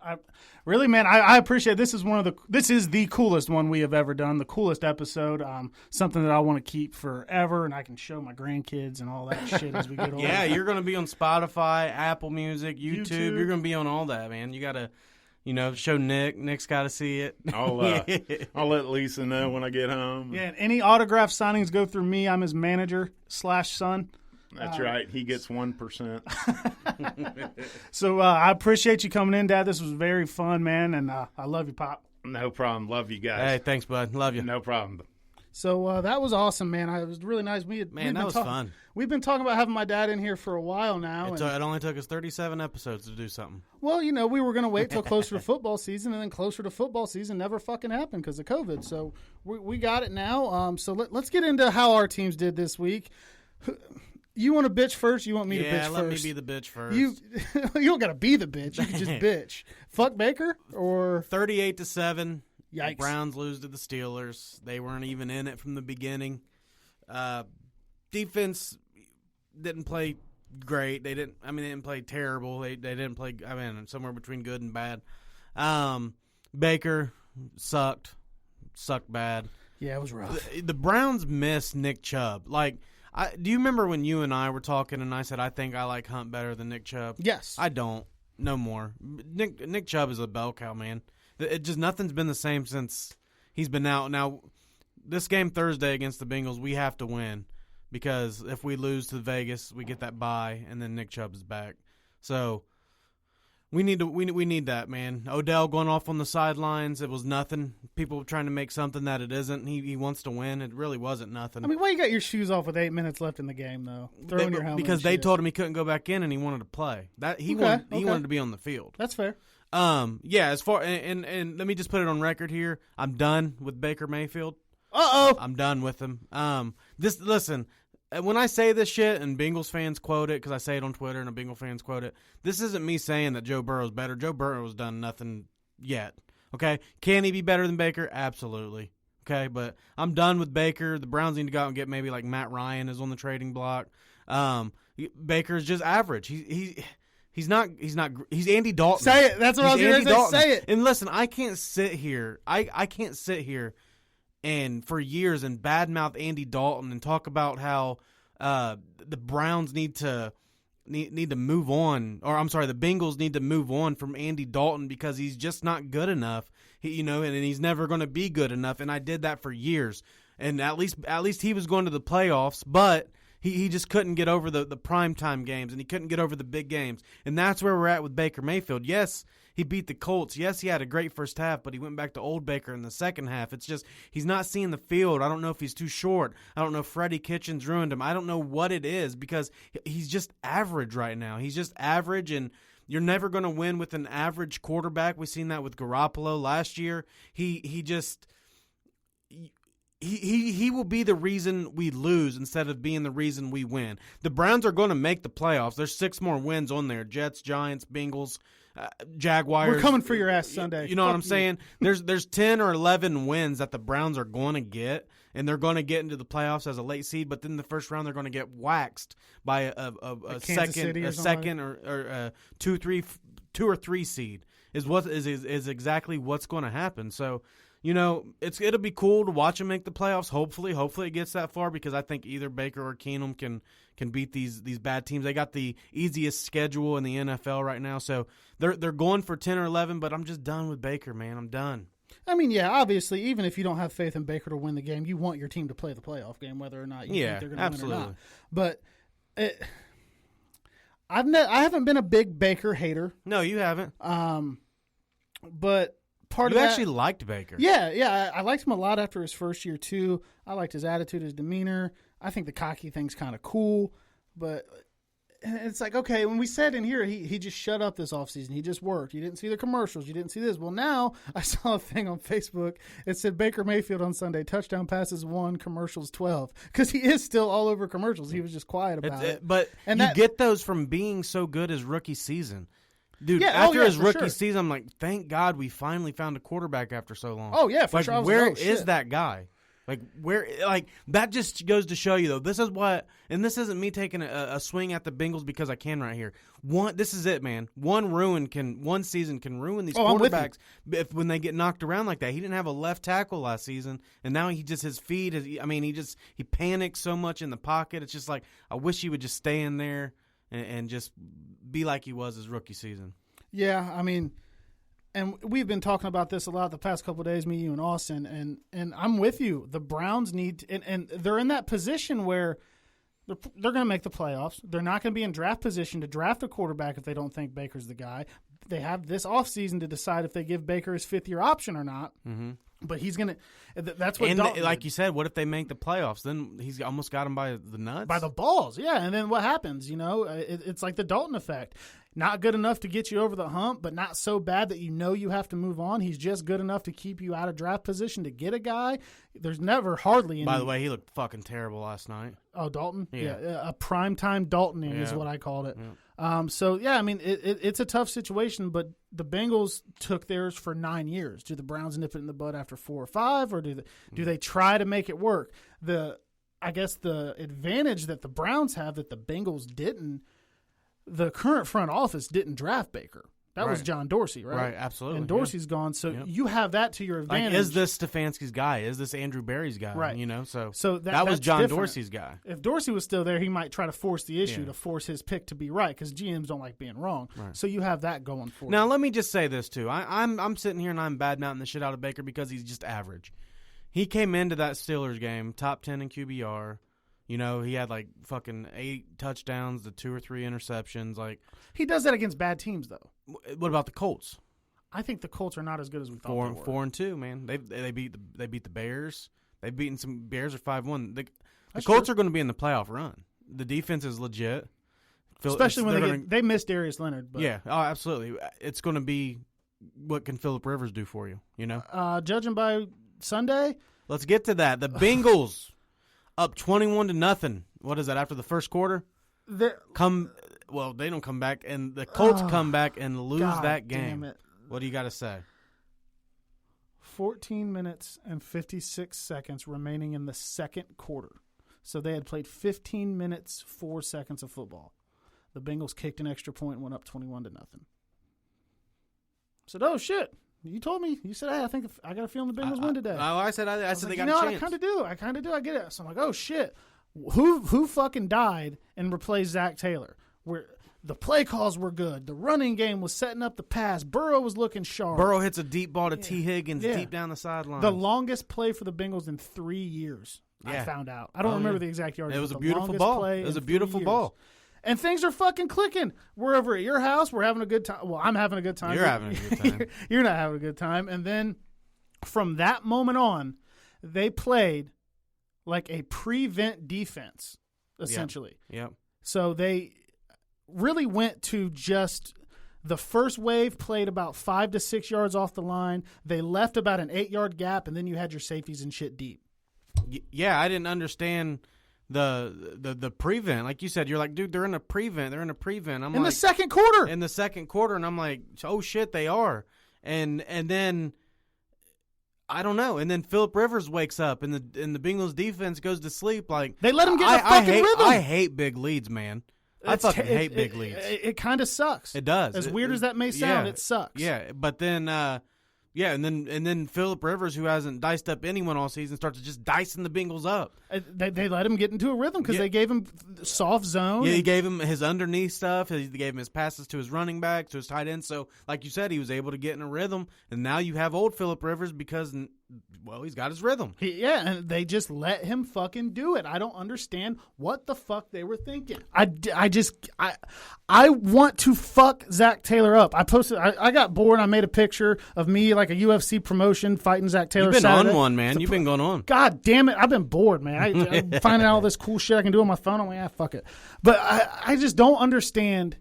[SPEAKER 1] I really, man, I appreciate it. This is the coolest one we have ever done, the coolest episode. Something that I want to keep forever, and I can show my grandkids and all that shit as we get older.
[SPEAKER 3] Yeah, you're going to be on Spotify, Apple Music, YouTube. You're going to be on all that, man. You got to, show Nick. Nick's got to see it.
[SPEAKER 2] I'll let Lisa know when I get home.
[SPEAKER 1] Yeah, and any autograph signings go through me. I'm his manager/son.
[SPEAKER 2] That's right. He gets 1%.
[SPEAKER 1] So I appreciate you coming in, Dad. This was very fun, man, and I love you, Pop.
[SPEAKER 2] No problem. Love you guys.
[SPEAKER 3] Hey, thanks, bud. Love you.
[SPEAKER 2] No problem.
[SPEAKER 1] So that was awesome, man. It was really nice.
[SPEAKER 3] That was fun.
[SPEAKER 1] We've been talking about having my dad in here for a while now.
[SPEAKER 3] It only took us 37 episodes to do something.
[SPEAKER 1] Well, we were going to wait till closer to football season, and then closer to football season never fucking happened because of COVID. So we got it now. So let's get into how our teams did this week. You want to bitch first? You want me to bitch first?
[SPEAKER 3] Yeah, let me be the bitch first.
[SPEAKER 1] You don't got to be the bitch. You can just bitch. Fuck Baker or
[SPEAKER 3] 38-7.
[SPEAKER 1] Yikes.
[SPEAKER 3] The Browns lose to the Steelers. They weren't even in it from the beginning. Defense didn't play great. They didn't play terrible. They didn't play, somewhere between good and bad. Baker sucked bad.
[SPEAKER 1] Yeah, it was rough.
[SPEAKER 3] The Browns miss Nick Chubb. Like, do you remember when you and I were talking and I said I think I like Hunt better than Nick Chubb?
[SPEAKER 1] Yes.
[SPEAKER 3] I don't. No more. Nick Chubb is a bell cow, man. It just nothing's been the same since he's been out. Now, this game Thursday against the Bengals, we have to win because if we lose to Vegas, we get that bye, and then Nick Chubb is back. So we need that, man. Odell going off on the sidelines, it was nothing. People trying to make something that it isn't. He wants to win. It really wasn't nothing.
[SPEAKER 1] I mean, why you got your shoes off with 8 minutes left in the game, though? Throwing your helmet
[SPEAKER 3] because they told him he couldn't go back in, and he wanted to play. He wanted to be on the field.
[SPEAKER 1] That's fair.
[SPEAKER 3] Yeah. As far and let me just put it on record here. I'm done with Baker Mayfield. I'm done with him. Listen. When I say this shit and Bengals fans quote it, because I say it on Twitter and the Bengals fans quote it, this isn't me saying that Joe Burrow's better. Joe Burrow's done nothing yet. Okay? Can he be better than Baker? Absolutely. Okay? But I'm done with Baker. The Browns need to go out and get maybe like Matt Ryan is on the trading block. Baker's just average. He's Andy Dalton.
[SPEAKER 1] Say it. That's what I was going to say. It.
[SPEAKER 3] And listen, I can't sit here. I can't sit here and for years and badmouth Andy Dalton and talk about how the Browns need to move on, or I'm sorry, the Bengals need to move on from Andy Dalton because he's just not good enough. And he's never going to be good enough. And I did that for years. And at least he was going to the playoffs, but he just couldn't get over the primetime games, and he couldn't get over the big games. And that's where we're at with Baker Mayfield. Yes, he beat the Colts. Yes, he had a great first half, but he went back to old Baker in the second half. It's just he's not seeing the field. I don't know if he's too short. I don't know if Freddie Kitchens ruined him. I don't know what it is because he's just average right now. He's just average, and you're never going to win with an average quarterback. We've seen that with Garoppolo last year. He will be the reason we lose instead of being the reason we win. The Browns are going to make the playoffs. There's 6 more wins on there. Jets, Giants, Bengals, Jaguars.
[SPEAKER 1] We're coming for your ass Sunday.
[SPEAKER 3] You know what I'm saying? There's 10 or 11 wins that the Browns are going to get, and they're going to get into the playoffs as a late seed, but then the first round they're going to get waxed by a second or 2 or 3 seed is exactly what's going to happen. So, it'll be cool to watch them make the playoffs. Hopefully it gets that far because I think either Baker or Keenum can beat these bad teams. They got the easiest schedule in the NFL right now, so they're going for 10 or 11. But I'm just done with Baker, man. I'm done.
[SPEAKER 1] I mean, yeah, obviously, even if you don't have faith in Baker to win the game, you want your team to play the playoff game, whether or not you think they're going to win or not. But I haven't been a big Baker hater.
[SPEAKER 3] No, you haven't.
[SPEAKER 1] But.
[SPEAKER 3] You actually liked Baker.
[SPEAKER 1] Yeah, I liked him a lot after his first year too. I liked his attitude, his demeanor. I think the cocky thing's kind of cool, but it's like, okay, when we said in here, he just shut up this offseason. He just worked. You didn't see the commercials. You didn't see this. Well, now I saw a thing on Facebook. It said Baker Mayfield on Sunday, touchdown passes 1, commercials 12, because he is still all over commercials. He was just quiet about it.
[SPEAKER 3] But get those from being so good as rookie season. Dude, after his rookie season, I'm like, thank God we finally found a quarterback after so long.
[SPEAKER 1] Oh, yeah, for sure.
[SPEAKER 3] Where is that guy? That just goes to show you, though, this is what, and this isn't me taking a swing at the Bengals because I can right here. This is it, man. One season can ruin these quarterbacks when they get knocked around like that. He didn't have a left tackle last season, and now his feet, he panics so much in the pocket. It's just like, I wish he would just stay in there and just be like he was his rookie season.
[SPEAKER 1] Yeah, I mean, and we've been talking about this a lot the past couple of days, me, you, and Austin, and I'm with you. The Browns need – and they're in that position where they're going to make the playoffs. They're not going to be in draft position to draft a quarterback if they don't think Baker's the guy. They have this offseason to decide if they give Baker his 5th-year option or not. Mm-hmm. But he's going to – that's what Dalton
[SPEAKER 3] like you said, what if they make the playoffs? Then he's almost got him by the nuts.
[SPEAKER 1] By the balls, yeah. And then what happens, it's like the Dalton effect. Not good enough to get you over the hump, but not so bad that you have to move on. He's just good enough to keep you out of draft position to get a guy. There's never hardly any –
[SPEAKER 3] By the way, he looked fucking terrible last night.
[SPEAKER 1] Oh, Dalton?
[SPEAKER 3] Yeah.
[SPEAKER 1] A primetime Dalton is what I called it. Yeah. It's a tough situation, but the Bengals took theirs for 9 years. Do the Browns nip it in the bud after 4 or 5, or do they try to make it work? I guess the advantage that the Browns have that the Bengals didn't, the current front office didn't draft Baker. That was John Dorsey, right?
[SPEAKER 3] Right, absolutely.
[SPEAKER 1] And Dorsey's gone, so you have that to your advantage.
[SPEAKER 3] Like, is this Stefanski's guy? Is this Andrew Berry's guy?
[SPEAKER 1] Right.
[SPEAKER 3] You know, so
[SPEAKER 1] that
[SPEAKER 3] was
[SPEAKER 1] that's
[SPEAKER 3] John
[SPEAKER 1] different.
[SPEAKER 3] Dorsey's guy.
[SPEAKER 1] If Dorsey was still there, he might try to force the issue to force his pick to be right because GMs don't like being wrong. Right. So you have that going for you.
[SPEAKER 3] Now, let me just say this, too. I'm sitting here and I'm bad-mouthing the shit out of Baker because he's just average. He came into that Steelers game, top 10 in QBR. You know, he had like fucking 8 touchdowns to 2 or 3 interceptions. Like,
[SPEAKER 1] he does that against bad teams, though.
[SPEAKER 3] What about the Colts?
[SPEAKER 1] I think the Colts are not as good as we thought they were.
[SPEAKER 3] 4-2, man. They beat the Bears. They've beaten some Bears are 5-1. The Colts are going to be in the playoff run. The defense is legit,
[SPEAKER 1] especially when they missed Darius Leonard. But.
[SPEAKER 3] Yeah, oh, absolutely. It's going to be what can Phillip Rivers do for you? You know,
[SPEAKER 1] judging by Sunday.
[SPEAKER 3] Let's get to that. The Bengals up 21-0. What is that after the first quarter? They don't come back, and the Colts come back and lose that game.
[SPEAKER 1] Damn it.
[SPEAKER 3] What do you got to say?
[SPEAKER 1] 14 minutes and 56 seconds remaining in the second quarter. So they had played 15 minutes, 4 seconds of football. The Bengals kicked an extra point and went up 21-0. said, oh, shit. You told me. You said, hey, I got a feeling the Bengals win today.
[SPEAKER 3] I said they got a chance.
[SPEAKER 1] I kind of do. I get it. So I'm like, oh, shit. Who fucking died and replaced Zach Taylor? Where the play calls were good. The running game was setting up the pass. Burrow was looking sharp.
[SPEAKER 3] Burrow hits a deep ball to T. Higgins deep down the sideline.
[SPEAKER 1] The longest play for the Bengals in 3 years, I found out. I don't remember the exact yardage.
[SPEAKER 3] It was a beautiful ball. It was a beautiful ball.
[SPEAKER 1] And things are fucking clicking. We're over at your house. We're having a good time. Well, I'm having a good time.
[SPEAKER 3] You're having a good time.
[SPEAKER 1] You're not having a good time. And then from that moment on, they played like a prevent defense, essentially.
[SPEAKER 3] Yep.
[SPEAKER 1] So they really went to just the first wave played about 5 to 6 yards off the line. They left about an 8-yard gap, and then you had your safeties and shit deep.
[SPEAKER 3] Yeah, I didn't understand the prevent. Like you said, you're like, dude, they're in a prevent. I'm
[SPEAKER 1] in the second quarter.
[SPEAKER 3] In the second quarter, and I'm like, oh shit, they are. And then I don't know. And then Phillip Rivers wakes up, and the Bengals defense goes to sleep. Like
[SPEAKER 1] they let him get a fucking rhythm.
[SPEAKER 3] I hate big leads, man. I fucking hate big leads.
[SPEAKER 1] It kind of sucks.
[SPEAKER 3] It does.
[SPEAKER 1] As weird as that may sound, it sucks.
[SPEAKER 3] Yeah, but then and then Phillip Rivers, who hasn't diced up anyone all season, starts to just dicing the Bengals up.
[SPEAKER 1] They let him get into a rhythm because they gave him soft zone.
[SPEAKER 3] Yeah, he gave him his underneath stuff. He gave him his passes to his running back, to his tight end. So, like you said, he was able to get in a rhythm. And now you have old Phillip Rivers because, well, he's got his rhythm.
[SPEAKER 1] And they just let him fucking do it. I don't understand what the fuck they were thinking. I want to fuck Zach Taylor up. I got bored. I made a picture of me like a UFC promotion fighting Zach Taylor.
[SPEAKER 3] You've been
[SPEAKER 1] Saturday.
[SPEAKER 3] on one, man. You've been going on.
[SPEAKER 1] God damn it. I've been bored, man. I'm finding out all this cool shit I can do on my phone. I'm like, fuck it. But I just don't understand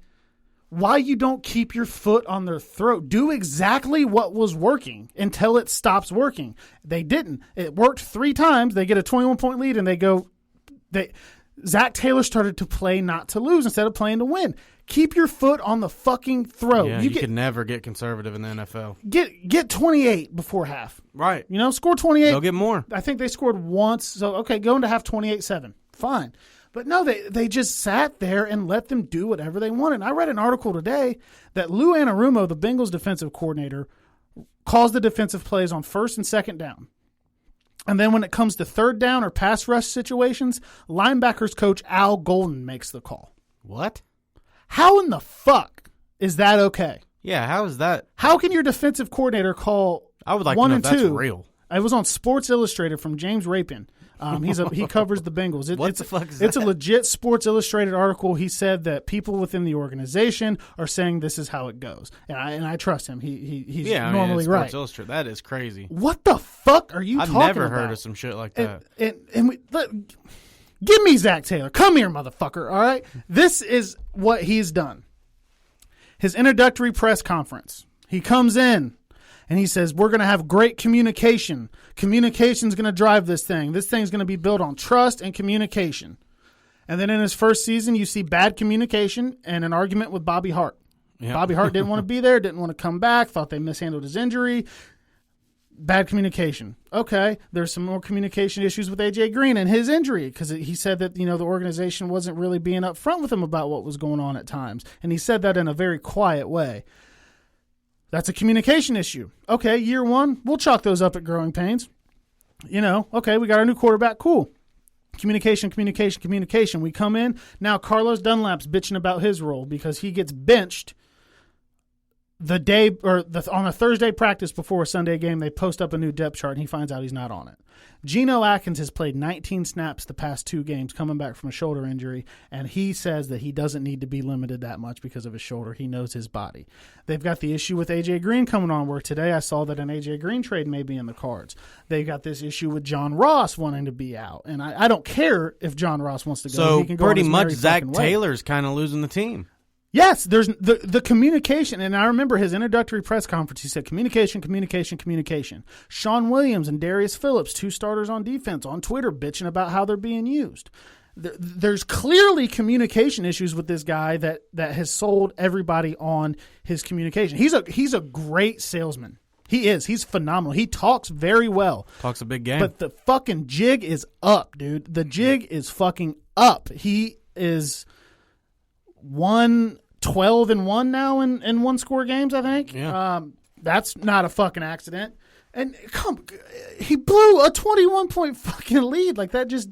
[SPEAKER 1] why you don't keep your foot on their throat. Do exactly what was working until it stops working. They didn't. It worked 3 times. They get a 21-point lead, and Zach Taylor started to play not to lose instead of playing to win. Keep your foot on the fucking throat.
[SPEAKER 3] Yeah, you can never get conservative in the NFL.
[SPEAKER 1] Get 28 before half.
[SPEAKER 3] Right.
[SPEAKER 1] Score 28.
[SPEAKER 3] They'll get more.
[SPEAKER 1] I think they scored once. So, okay, go into half 28-7. Fine. But no, they just sat there and let them do whatever they wanted. And I read an article today that Lou Anarumo, the Bengals defensive coordinator, calls the defensive plays on first and second down. And then when it comes to third down or pass rush situations, linebackers coach Al Golden makes the call.
[SPEAKER 3] What?
[SPEAKER 1] How in the fuck is that okay?
[SPEAKER 3] Yeah, how is that?
[SPEAKER 1] How can your defensive coordinator call
[SPEAKER 3] I would like
[SPEAKER 1] 1
[SPEAKER 3] to know
[SPEAKER 1] and
[SPEAKER 3] if that's
[SPEAKER 1] 2?
[SPEAKER 3] Real.
[SPEAKER 1] It was on Sports Illustrated from James Rapin. He covers the Bengals.
[SPEAKER 3] What the fuck is that?
[SPEAKER 1] It's a legit Sports Illustrated article. He said that people within the organization are saying this is how it goes, and I trust him. He's normally right.
[SPEAKER 3] Sports Illustrated. That is crazy.
[SPEAKER 1] What the fuck are you talking about?
[SPEAKER 3] I've never heard of some shit like that.
[SPEAKER 1] Give me Zach Taylor. Come here, motherfucker. All right, this is what he's done. His introductory press conference. He comes in. And he says, we're going to have great communication. Communication's going to drive this thing. This thing's going to be built on trust and communication. And then in his first season, you see bad communication and an argument with Bobby Hart. Yep. Bobby Hart didn't want to be there, didn't want to come back, thought they mishandled his injury. Bad communication. Okay, there's some more communication issues with A.J. Green and his injury because he said that, the organization wasn't really being upfront with him about what was going on at times. And he said that in a very quiet way. That's a communication issue. Okay, year one, we'll chalk those up at growing pains. Okay, we got our new quarterback. Cool. Communication. We come in. Now Carlos Dunlap's bitching about his role because he gets benched on a Thursday practice before a Sunday game. They post up a new depth chart, and he finds out he's not on it. Geno Atkins has played 19 snaps the past 2 games coming back from a shoulder injury, and he says that he doesn't need to be limited that much because of his shoulder. He knows his body. They've got the issue with A.J. Green coming on, where today I saw that an A.J. Green trade may be in the cards. They've got this issue with John Ross wanting to be out, and I don't care if John Ross wants to go.
[SPEAKER 3] So
[SPEAKER 1] he can go
[SPEAKER 3] pretty
[SPEAKER 1] on his
[SPEAKER 3] much
[SPEAKER 1] merry
[SPEAKER 3] Zach
[SPEAKER 1] fucking way.
[SPEAKER 3] Taylor's kind of losing the team.
[SPEAKER 1] Yes, there's the communication, and I remember his introductory press conference. He said communication. Sean Williams and Darius Phillips, 2 starters on defense, on Twitter bitching about how they're being used. There's clearly communication issues with this guy that has sold everybody on his communication. He's a great salesman. He is. He's phenomenal. He talks very well.
[SPEAKER 3] Talks a big game.
[SPEAKER 1] But the fucking jig is up, dude. The jig is fucking up. He is 1-12-1 now in one-score games, I think.
[SPEAKER 3] Yeah.
[SPEAKER 1] That's not a fucking accident. And he blew a 21-point fucking lead. Like that just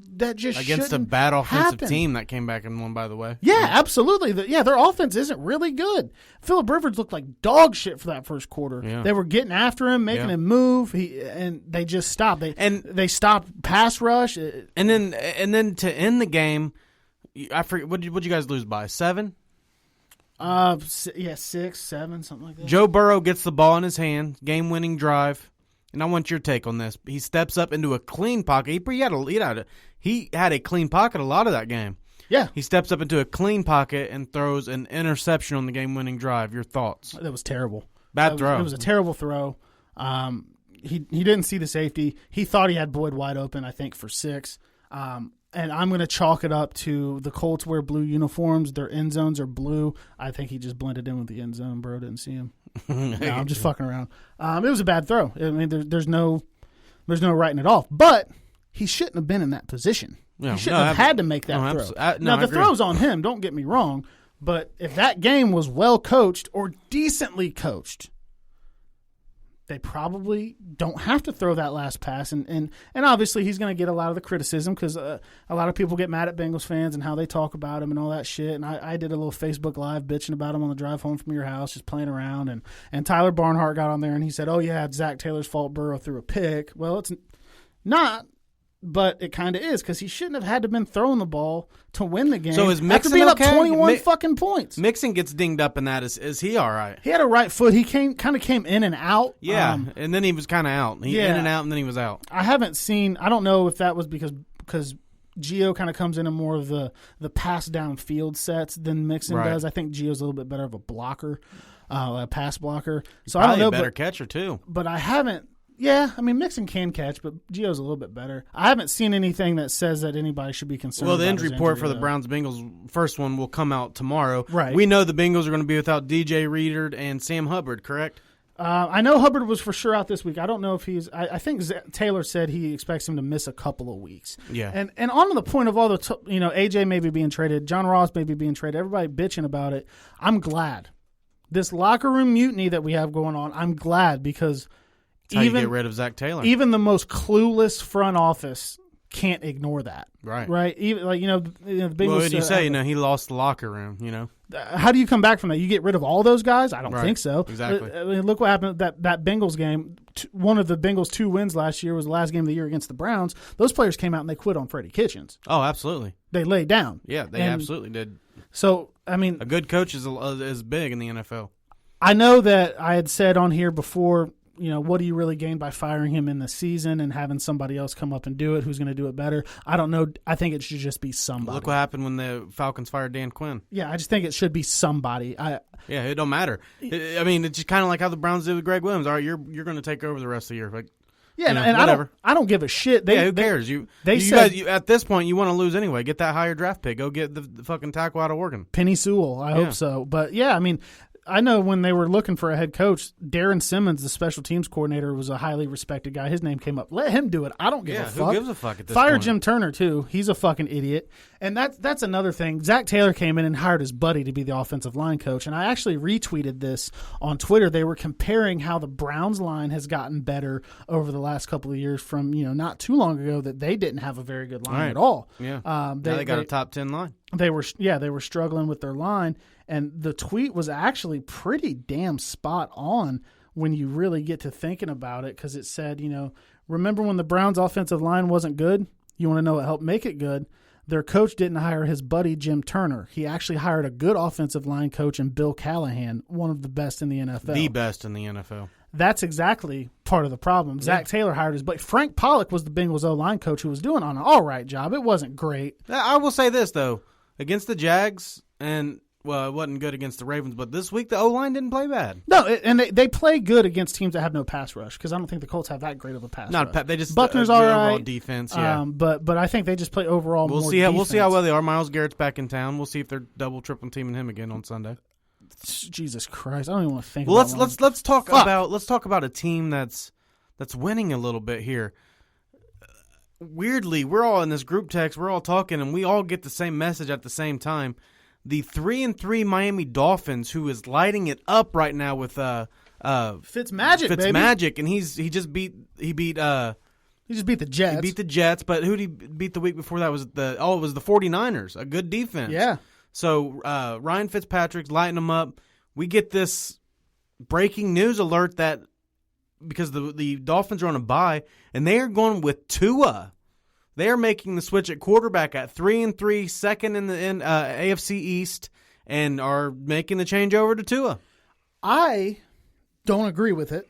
[SPEAKER 3] against a bad offensive team that came back and won, by the way.
[SPEAKER 1] Yeah, absolutely. Their offense isn't really good. Phillip Rivers looked like dog shit for that first quarter.
[SPEAKER 3] Yeah.
[SPEAKER 1] They were getting after him, making him move, and they just stopped. They stopped pass rush.
[SPEAKER 3] And then to end the game, I forget, what'd you guys lose by? 7?
[SPEAKER 1] 6, 7, something like that.
[SPEAKER 3] Joe Burrow gets the ball in his hand, game-winning drive. And I want your take on this. He steps up into a clean pocket. He had a clean pocket a lot of that game.
[SPEAKER 1] Yeah.
[SPEAKER 3] He steps up into a clean pocket and throws an interception on the game-winning drive. Your thoughts?
[SPEAKER 1] That was terrible.
[SPEAKER 3] Bad throw.
[SPEAKER 1] It was a terrible throw. He didn't see the safety. He thought he had Boyd wide open, I think, for 6. And I'm going to chalk it up to the Colts wear blue uniforms. Their end zones are blue. I think he just blended in with the end zone. Bro didn't see him. No, I'm just fucking around. It was a bad throw. I mean, there's no writing it off. But he shouldn't have been in that position.
[SPEAKER 3] No,
[SPEAKER 1] he shouldn't have had to make that throw. Now, the throw's on him. Don't get me wrong. But if that game was well coached or decently coached, they probably don't have to throw that last pass. And obviously he's going to get a lot of the criticism because a lot of people get mad at Bengals fans and how they talk about him and all that shit. And I did a little Facebook Live bitching about him on the drive home from your house, just playing around. And Tyler Barnhart got on there and he said, oh, yeah, it's Zach Taylor's fault Burrow threw a pick. Well, it's not. But it kind of is because he shouldn't have had to been throwing the ball to win the game.
[SPEAKER 3] So is Mixon
[SPEAKER 1] being
[SPEAKER 3] okay?
[SPEAKER 1] up 21 fucking points.
[SPEAKER 3] Mixon gets dinged up in that. Is he all right?
[SPEAKER 1] He had a right foot. He kind of came in and out.
[SPEAKER 3] Yeah, and then he was kind of out. In and out, and then he was out.
[SPEAKER 1] I haven't seen. I don't know if that was because Gio kind of comes in more of the pass down field sets than Mixon does. I think Gio's a little bit better of a blocker, a pass blocker. So
[SPEAKER 3] Probably
[SPEAKER 1] I don't know.
[SPEAKER 3] A better catcher too.
[SPEAKER 1] But I haven't. Yeah, I mean, Mixon can catch, but Gio's a little bit better. I haven't seen anything that says that anybody should be concerned about
[SPEAKER 3] the injury report for the
[SPEAKER 1] though.
[SPEAKER 3] Browns-Bengals first one will come out tomorrow.
[SPEAKER 1] Right.
[SPEAKER 3] We know the Bengals are going to be without DJ Reader and Sam Hubbard, correct?
[SPEAKER 1] I know Hubbard was for sure out this week. I don't know if he's – I think Taylor said he expects him to miss a couple of weeks.
[SPEAKER 3] Yeah.
[SPEAKER 1] And on to the point of all the AJ maybe being traded, John Ross maybe being traded, everybody bitching about it. I'm glad. This locker room mutiny that we have going on, I'm glad because –
[SPEAKER 3] That's how you get rid of Zach Taylor.
[SPEAKER 1] Even the most clueless front office can't ignore that. Right. Even the Bengals.
[SPEAKER 3] Well, when you say he lost the locker room,
[SPEAKER 1] how do you come back from that? You get rid of all those guys? I don't think so.
[SPEAKER 3] Exactly.
[SPEAKER 1] I mean, look what happened at that Bengals game. One of the Bengals' 2 wins last year was the last game of the year against the Browns. Those players came out and they quit on Freddie Kitchens.
[SPEAKER 3] Oh, absolutely.
[SPEAKER 1] They laid down.
[SPEAKER 3] Yeah, they absolutely did.
[SPEAKER 1] So I mean,
[SPEAKER 3] a good coach is big in the NFL.
[SPEAKER 1] I know that I had said on here before. What do you really gain by firing him in the season and having somebody else come up and do it? Who's going to do it better? I don't know. I think it should just be somebody.
[SPEAKER 3] Look what happened when the Falcons fired Dan Quinn.
[SPEAKER 1] Yeah, I just think it should be somebody.
[SPEAKER 3] Yeah, it don't matter. I mean, it's just kind of like how the Browns did with Greg Williams. All right, you're going to take over the rest of the year. Like,
[SPEAKER 1] yeah, and whatever. I don't give a shit.
[SPEAKER 3] Who cares? You guys, at this point, you want to lose anyway. Get that higher draft pick. Go get the fucking tackle out of Oregon.
[SPEAKER 1] Penny Sewell. I hope so. But yeah, I mean. I know when they were looking for a head coach, Darren Simmons, the special teams coordinator, was a highly respected guy. His name came up. Let him do it. I don't give a fuck.
[SPEAKER 3] Who gives a fuck at this
[SPEAKER 1] Fire
[SPEAKER 3] point?
[SPEAKER 1] Jim Turner, too. He's a fucking idiot. And that's another thing. Zach Taylor came in and hired his buddy to be the offensive line coach. And I actually retweeted this on Twitter. They were comparing how the Browns line has gotten better over the last couple of years from, not too long ago that they didn't have a very good line at all.
[SPEAKER 3] Yeah. Now they got a top 10 line.
[SPEAKER 1] They were struggling with their line. And the tweet was actually pretty damn spot on when you really get to thinking about it, because it said, remember when the Browns' offensive line wasn't good? You want to know what helped make it good? Their coach didn't hire his buddy Jim Turner. He actually hired a good offensive line coach in Bill Callahan, one of the best in the NFL.
[SPEAKER 3] The best in the NFL.
[SPEAKER 1] That's exactly part of the problem. Yeah. Zach Taylor hired his buddy. Frank Pollock was the Bengals O-line coach who was doing an all right job. It wasn't great.
[SPEAKER 3] I will say this, though. Against the Jags and – well, it wasn't good against the Ravens, but this week the O-line didn't play bad.
[SPEAKER 1] No, and they play good against teams that have no pass rush, because I don't think the Colts have that great of a pass rush.
[SPEAKER 3] They just
[SPEAKER 1] Buckner's all right.
[SPEAKER 3] Overall defense, yeah.
[SPEAKER 1] But I think they just play overall
[SPEAKER 3] we'll
[SPEAKER 1] more
[SPEAKER 3] see
[SPEAKER 1] defense.
[SPEAKER 3] We'll see how well they are. Myles Garrett's back in town. We'll see if they're double, triple teaming him again on Sunday.
[SPEAKER 1] Jesus Christ, I don't even want to think.
[SPEAKER 3] Well,
[SPEAKER 1] about
[SPEAKER 3] let's talk about a team that's winning a little bit here. Weirdly, we're all in this group text. We're all talking, and we all get the same message at the same time. The 3-3 Miami Dolphins, who is lighting it up right now with
[SPEAKER 1] Fitzmagic,
[SPEAKER 3] and he just beat
[SPEAKER 1] the Jets.
[SPEAKER 3] He beat the Jets, but who did he beat the week before that? It was the 49ers, a good defense.
[SPEAKER 1] Yeah.
[SPEAKER 3] So Ryan Fitzpatrick's lighting them up. We get this breaking news alert that because the Dolphins are on a bye and they are going with Tua. They are making the switch at quarterback at 3-3, second in the AFC East, and are making the change over to Tua.
[SPEAKER 1] I don't agree with it,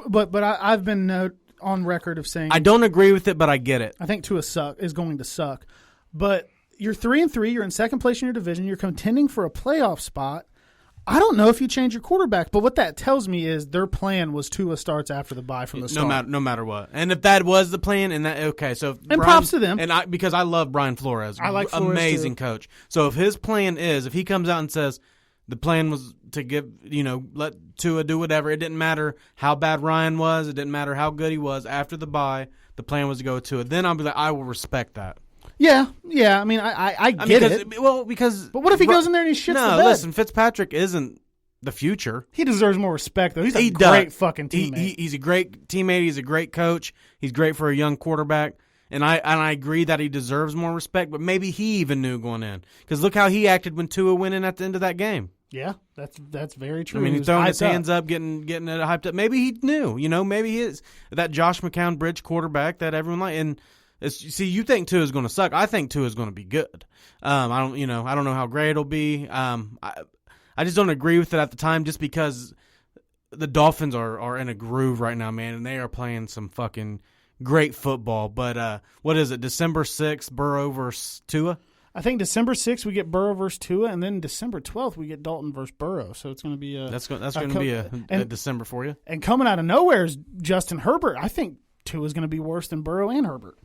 [SPEAKER 1] but I've been on record of saying
[SPEAKER 3] I don't agree with it, but I get it.
[SPEAKER 1] I think Tua is going to suck. But you're 3-3, you're in second place in your division, you're contending for a playoff spot. I don't know if you change your quarterback, but what that tells me is their plan was Tua starts after the bye from the start.
[SPEAKER 3] No matter what. And if that was the plan,
[SPEAKER 1] props to them.
[SPEAKER 3] And because I love Brian Flores.
[SPEAKER 1] I like Flores
[SPEAKER 3] amazing
[SPEAKER 1] too.
[SPEAKER 3] Coach. So if his plan is, if he comes out and says the plan was to let Tua do whatever, it didn't matter how bad Ryan was, it didn't matter how good he was after the bye, the plan was to go with Tua. Then I'll be like, I will respect that.
[SPEAKER 1] Yeah. I mean, I get it. But what if he goes in there and he shits the bed?
[SPEAKER 3] No, listen, Fitzpatrick isn't the future.
[SPEAKER 1] He deserves more respect, though. He's a great fucking teammate.
[SPEAKER 3] He's a great teammate. He's a great coach. He's great for a young quarterback. And I agree that he deserves more respect, but maybe he even knew going in. Because look how he acted when Tua went in at the end of that game.
[SPEAKER 1] Yeah, that's very true.
[SPEAKER 3] I mean, he's throwing his hands up, getting it hyped up. Maybe he knew. Maybe he is that Josh McCown bridge quarterback that everyone likes. And you think Tua is going to suck. I think Tua is going to be good. I don't know how great it'll be. I just don't agree with it at the time, just because the Dolphins are in a groove right now, man, and they are playing some fucking great football. But what is it? December 6th, Burrow versus Tua.
[SPEAKER 1] I think December 6th we get Burrow versus Tua, and then December 12th we get Dalton versus Burrow. So it's going to be
[SPEAKER 3] that's going to be a December for you.
[SPEAKER 1] And coming out of nowhere is Justin Herbert. I think Tua is going to be worse than Burrow and Herbert.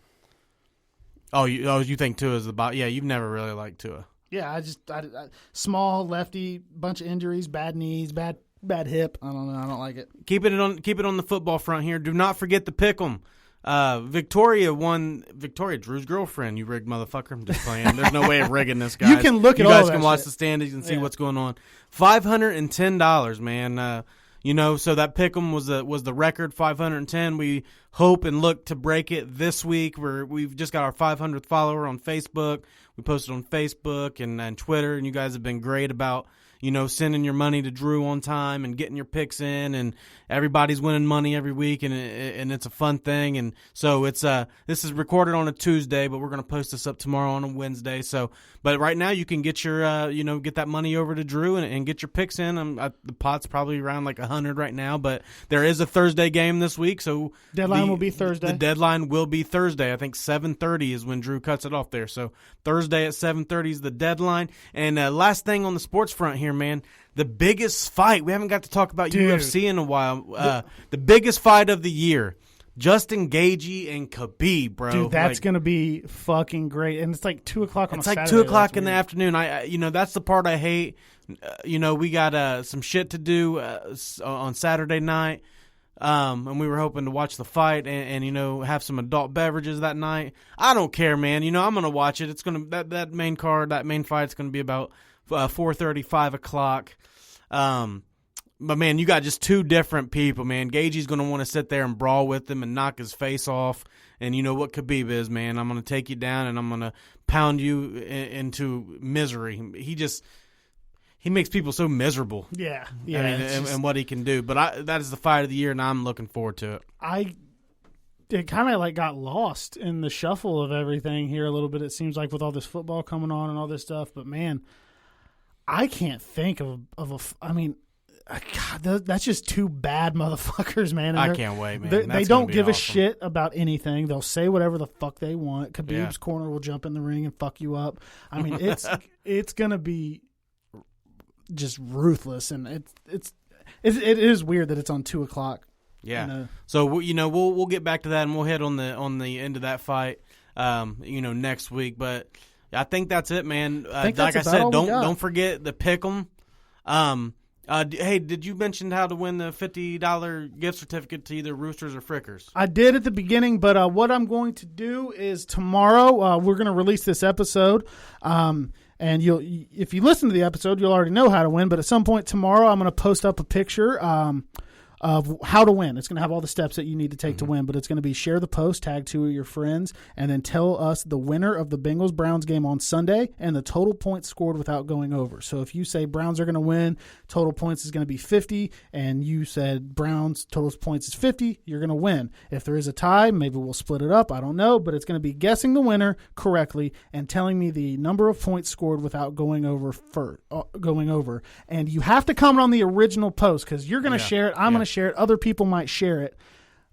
[SPEAKER 3] You think Tua is the bot? Yeah, you've never really liked Tua.
[SPEAKER 1] Yeah, I small lefty, bunch of injuries, bad knees, bad hip. I don't know. I don't like it.
[SPEAKER 3] Keep it on the football front here. Do not forget the pick'em. Victoria won. Victoria, Drew's girlfriend. You rigged motherfucker. I'm just playing. There's no way of rigging this, guys.
[SPEAKER 1] You can look at all that. You guys
[SPEAKER 3] can watch the standings and see what's going on. $510, man. So that pick'em was the record, 510. We hope and look to break it this week. We've just got our 500th follower on Facebook. We posted on Facebook and Twitter, and you guys have been great about sending your money to Drew on time and getting your picks in, and everybody's winning money every week, and it's a fun thing. And so it's this is recorded on a Tuesday, but we're going to post this up tomorrow on a Wednesday. So, but right now you can get your get that money over to Drew and get your picks in. The pot's probably around like 100 right now, but there is a Thursday game this week, so
[SPEAKER 1] deadline will be Thursday.
[SPEAKER 3] The deadline will be Thursday. I think 7:30 is when Drew cuts it off there. So Thursday at 7:30 is the deadline. And last thing on the sports front here, man, the biggest fight. We haven't got to talk about UFC in a while. The biggest fight of the year. Justin Gaethje and Khabib, bro.
[SPEAKER 1] Dude, that's going to be fucking great. And it's like 2 o'clock on a Saturday.
[SPEAKER 3] It's like 2 o'clock in the afternoon. That's the part I hate. We got some shit to do on Saturday night. And we were hoping to watch the fight and have some adult beverages that night. I don't care, man. I'm going to watch it. It's going to that main card, that main fight's going to be about 4:30, 5 o'clock. But, man, you got just two different people, man. Gaethje's going to want to sit there and brawl with him and knock his face off. And you know what Khabib is, man. I'm going to take you down and I'm going to pound you into misery. He makes people so miserable.
[SPEAKER 1] Yeah.
[SPEAKER 3] And what he can do. But that is the fight of the year, and I'm looking forward to it.
[SPEAKER 1] It kind of like got lost in the shuffle of everything here a little bit, it seems like, with all this football coming on and all this stuff. But, man, I can't think of God, that's just two bad motherfuckers, man.
[SPEAKER 3] I can't wait, man.
[SPEAKER 1] They don't give a shit about anything. They'll say whatever the fuck they want. Khabib's corner will jump in the ring and fuck you up. I mean, it's gonna be just ruthless, and it is weird that it's on 2 o'clock.
[SPEAKER 3] Yeah. So we'll get back to that, and we'll hit on the end of that fight, next week. But I think that's it, man. Like I said, don't forget the pick'em. Hey, did you mention how to win the $50 gift certificate to either Roosters or Frickers?
[SPEAKER 1] I did at the beginning, but what I'm going to do is tomorrow we're going to release this episode. And if you listen to the episode, you'll already know how to win. But at some point tomorrow, I'm going to post up a picture of how to win. It's going to have all the steps that you need to take to win, but it's going to be share the post, tag 2 of your friends, and then tell us the winner of the Bengals-Browns game on Sunday and the total points scored without going over. So if you say Browns are going to win, total points is going to be 50, and you said Browns total points is 50, you're going to win. If there is a tie, maybe we'll split it up. I don't know, but it's going to be guessing the winner correctly and telling me the number of points scored without going over. And you have to comment on the original post because you're going to share it. I'm going to share it. Other people might share it.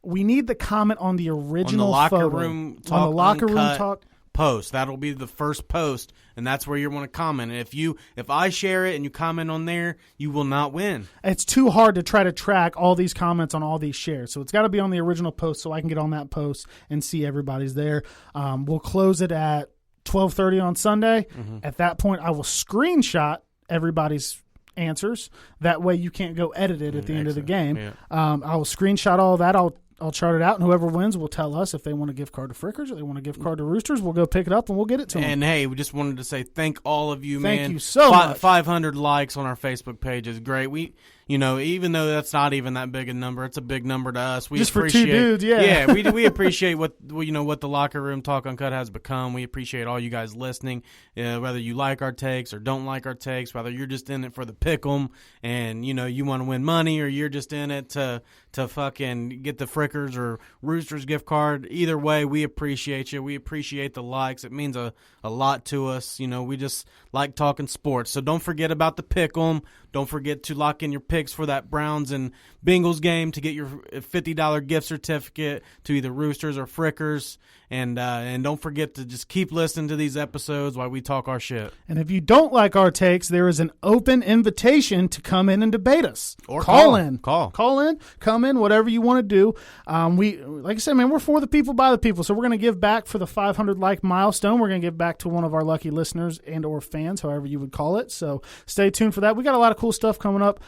[SPEAKER 1] We need the comment on the original
[SPEAKER 3] locker
[SPEAKER 1] photo.
[SPEAKER 3] Room talk
[SPEAKER 1] on the locker room talk
[SPEAKER 3] post. That'll be the first post, and that's where you want to comment. And if I share it and you comment on there, you will not win.
[SPEAKER 1] It's too hard to try to track all these comments on all these shares, so it's got to be on the original post so I can get on that post and see everybody's there. We'll close it at 12:30 on Sunday. At that point, I will screenshot everybody's answers. That way you can't go edit it at the end of the game. Yeah. I will screenshot all of that. I'll chart it out, and whoever wins will tell us if they want a gift card to Frickers or they want a gift card to Roosters. We'll go pick it up, and we'll get it to them.
[SPEAKER 3] And, hey, we just wanted to say thank all of you, man.
[SPEAKER 1] Thank you so much.
[SPEAKER 3] 500 likes on our Facebook page is great. We, even though that's not even that big a number, it's a big number to us. We
[SPEAKER 1] just
[SPEAKER 3] appreciate,
[SPEAKER 1] for two dudes, yeah.
[SPEAKER 3] Yeah, we appreciate what the Locker Room Talk Uncut has become. We appreciate all you guys listening, whether you like our takes or don't like our takes, whether you're just in it for the pick'em and, you want to win money or you're just in it to fucking get the Frickers or Roosters gift card. Either way, we appreciate you. We appreciate the likes. It means a lot to us. We just like talking sports. So don't forget about the pick'em. Don't forget to lock in your picks for that Browns and Bengals game to get your $50 gift certificate to either Roosters or Frickers. And don't forget to just keep listening to these episodes while we talk our shit.
[SPEAKER 1] And if you don't like our takes, there is an open invitation to come in and debate us.
[SPEAKER 3] Or
[SPEAKER 1] call in.
[SPEAKER 3] Call
[SPEAKER 1] in. Come in, whatever you want to do. Like I said, man, we're for the people, by the people. So we're going to give back for the 500 like milestone. We're going to give back to one of our lucky listeners and or fans, however you would call it. So stay tuned for that. We got a lot of cool stuff coming up.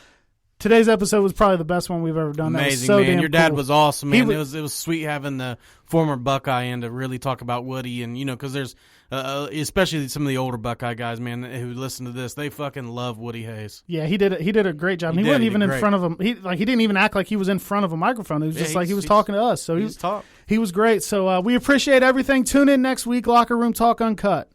[SPEAKER 1] Today's episode was probably the best one we've ever done.
[SPEAKER 3] Amazing,
[SPEAKER 1] that was so
[SPEAKER 3] man.
[SPEAKER 1] Damn
[SPEAKER 3] Your dad
[SPEAKER 1] cool.
[SPEAKER 3] was awesome, man. It was sweet having the former Buckeye in to really talk about Woody, and because there's especially some of the older Buckeye guys, man, who listen to this, they fucking love Woody Hayes.
[SPEAKER 1] Yeah, he did a great job. He wasn't even in front of him. He didn't even act like he was in front of a microphone. It was just like he was talking to us. So he was great. So we appreciate everything. Tune in next week. Locker Room Talk Uncut.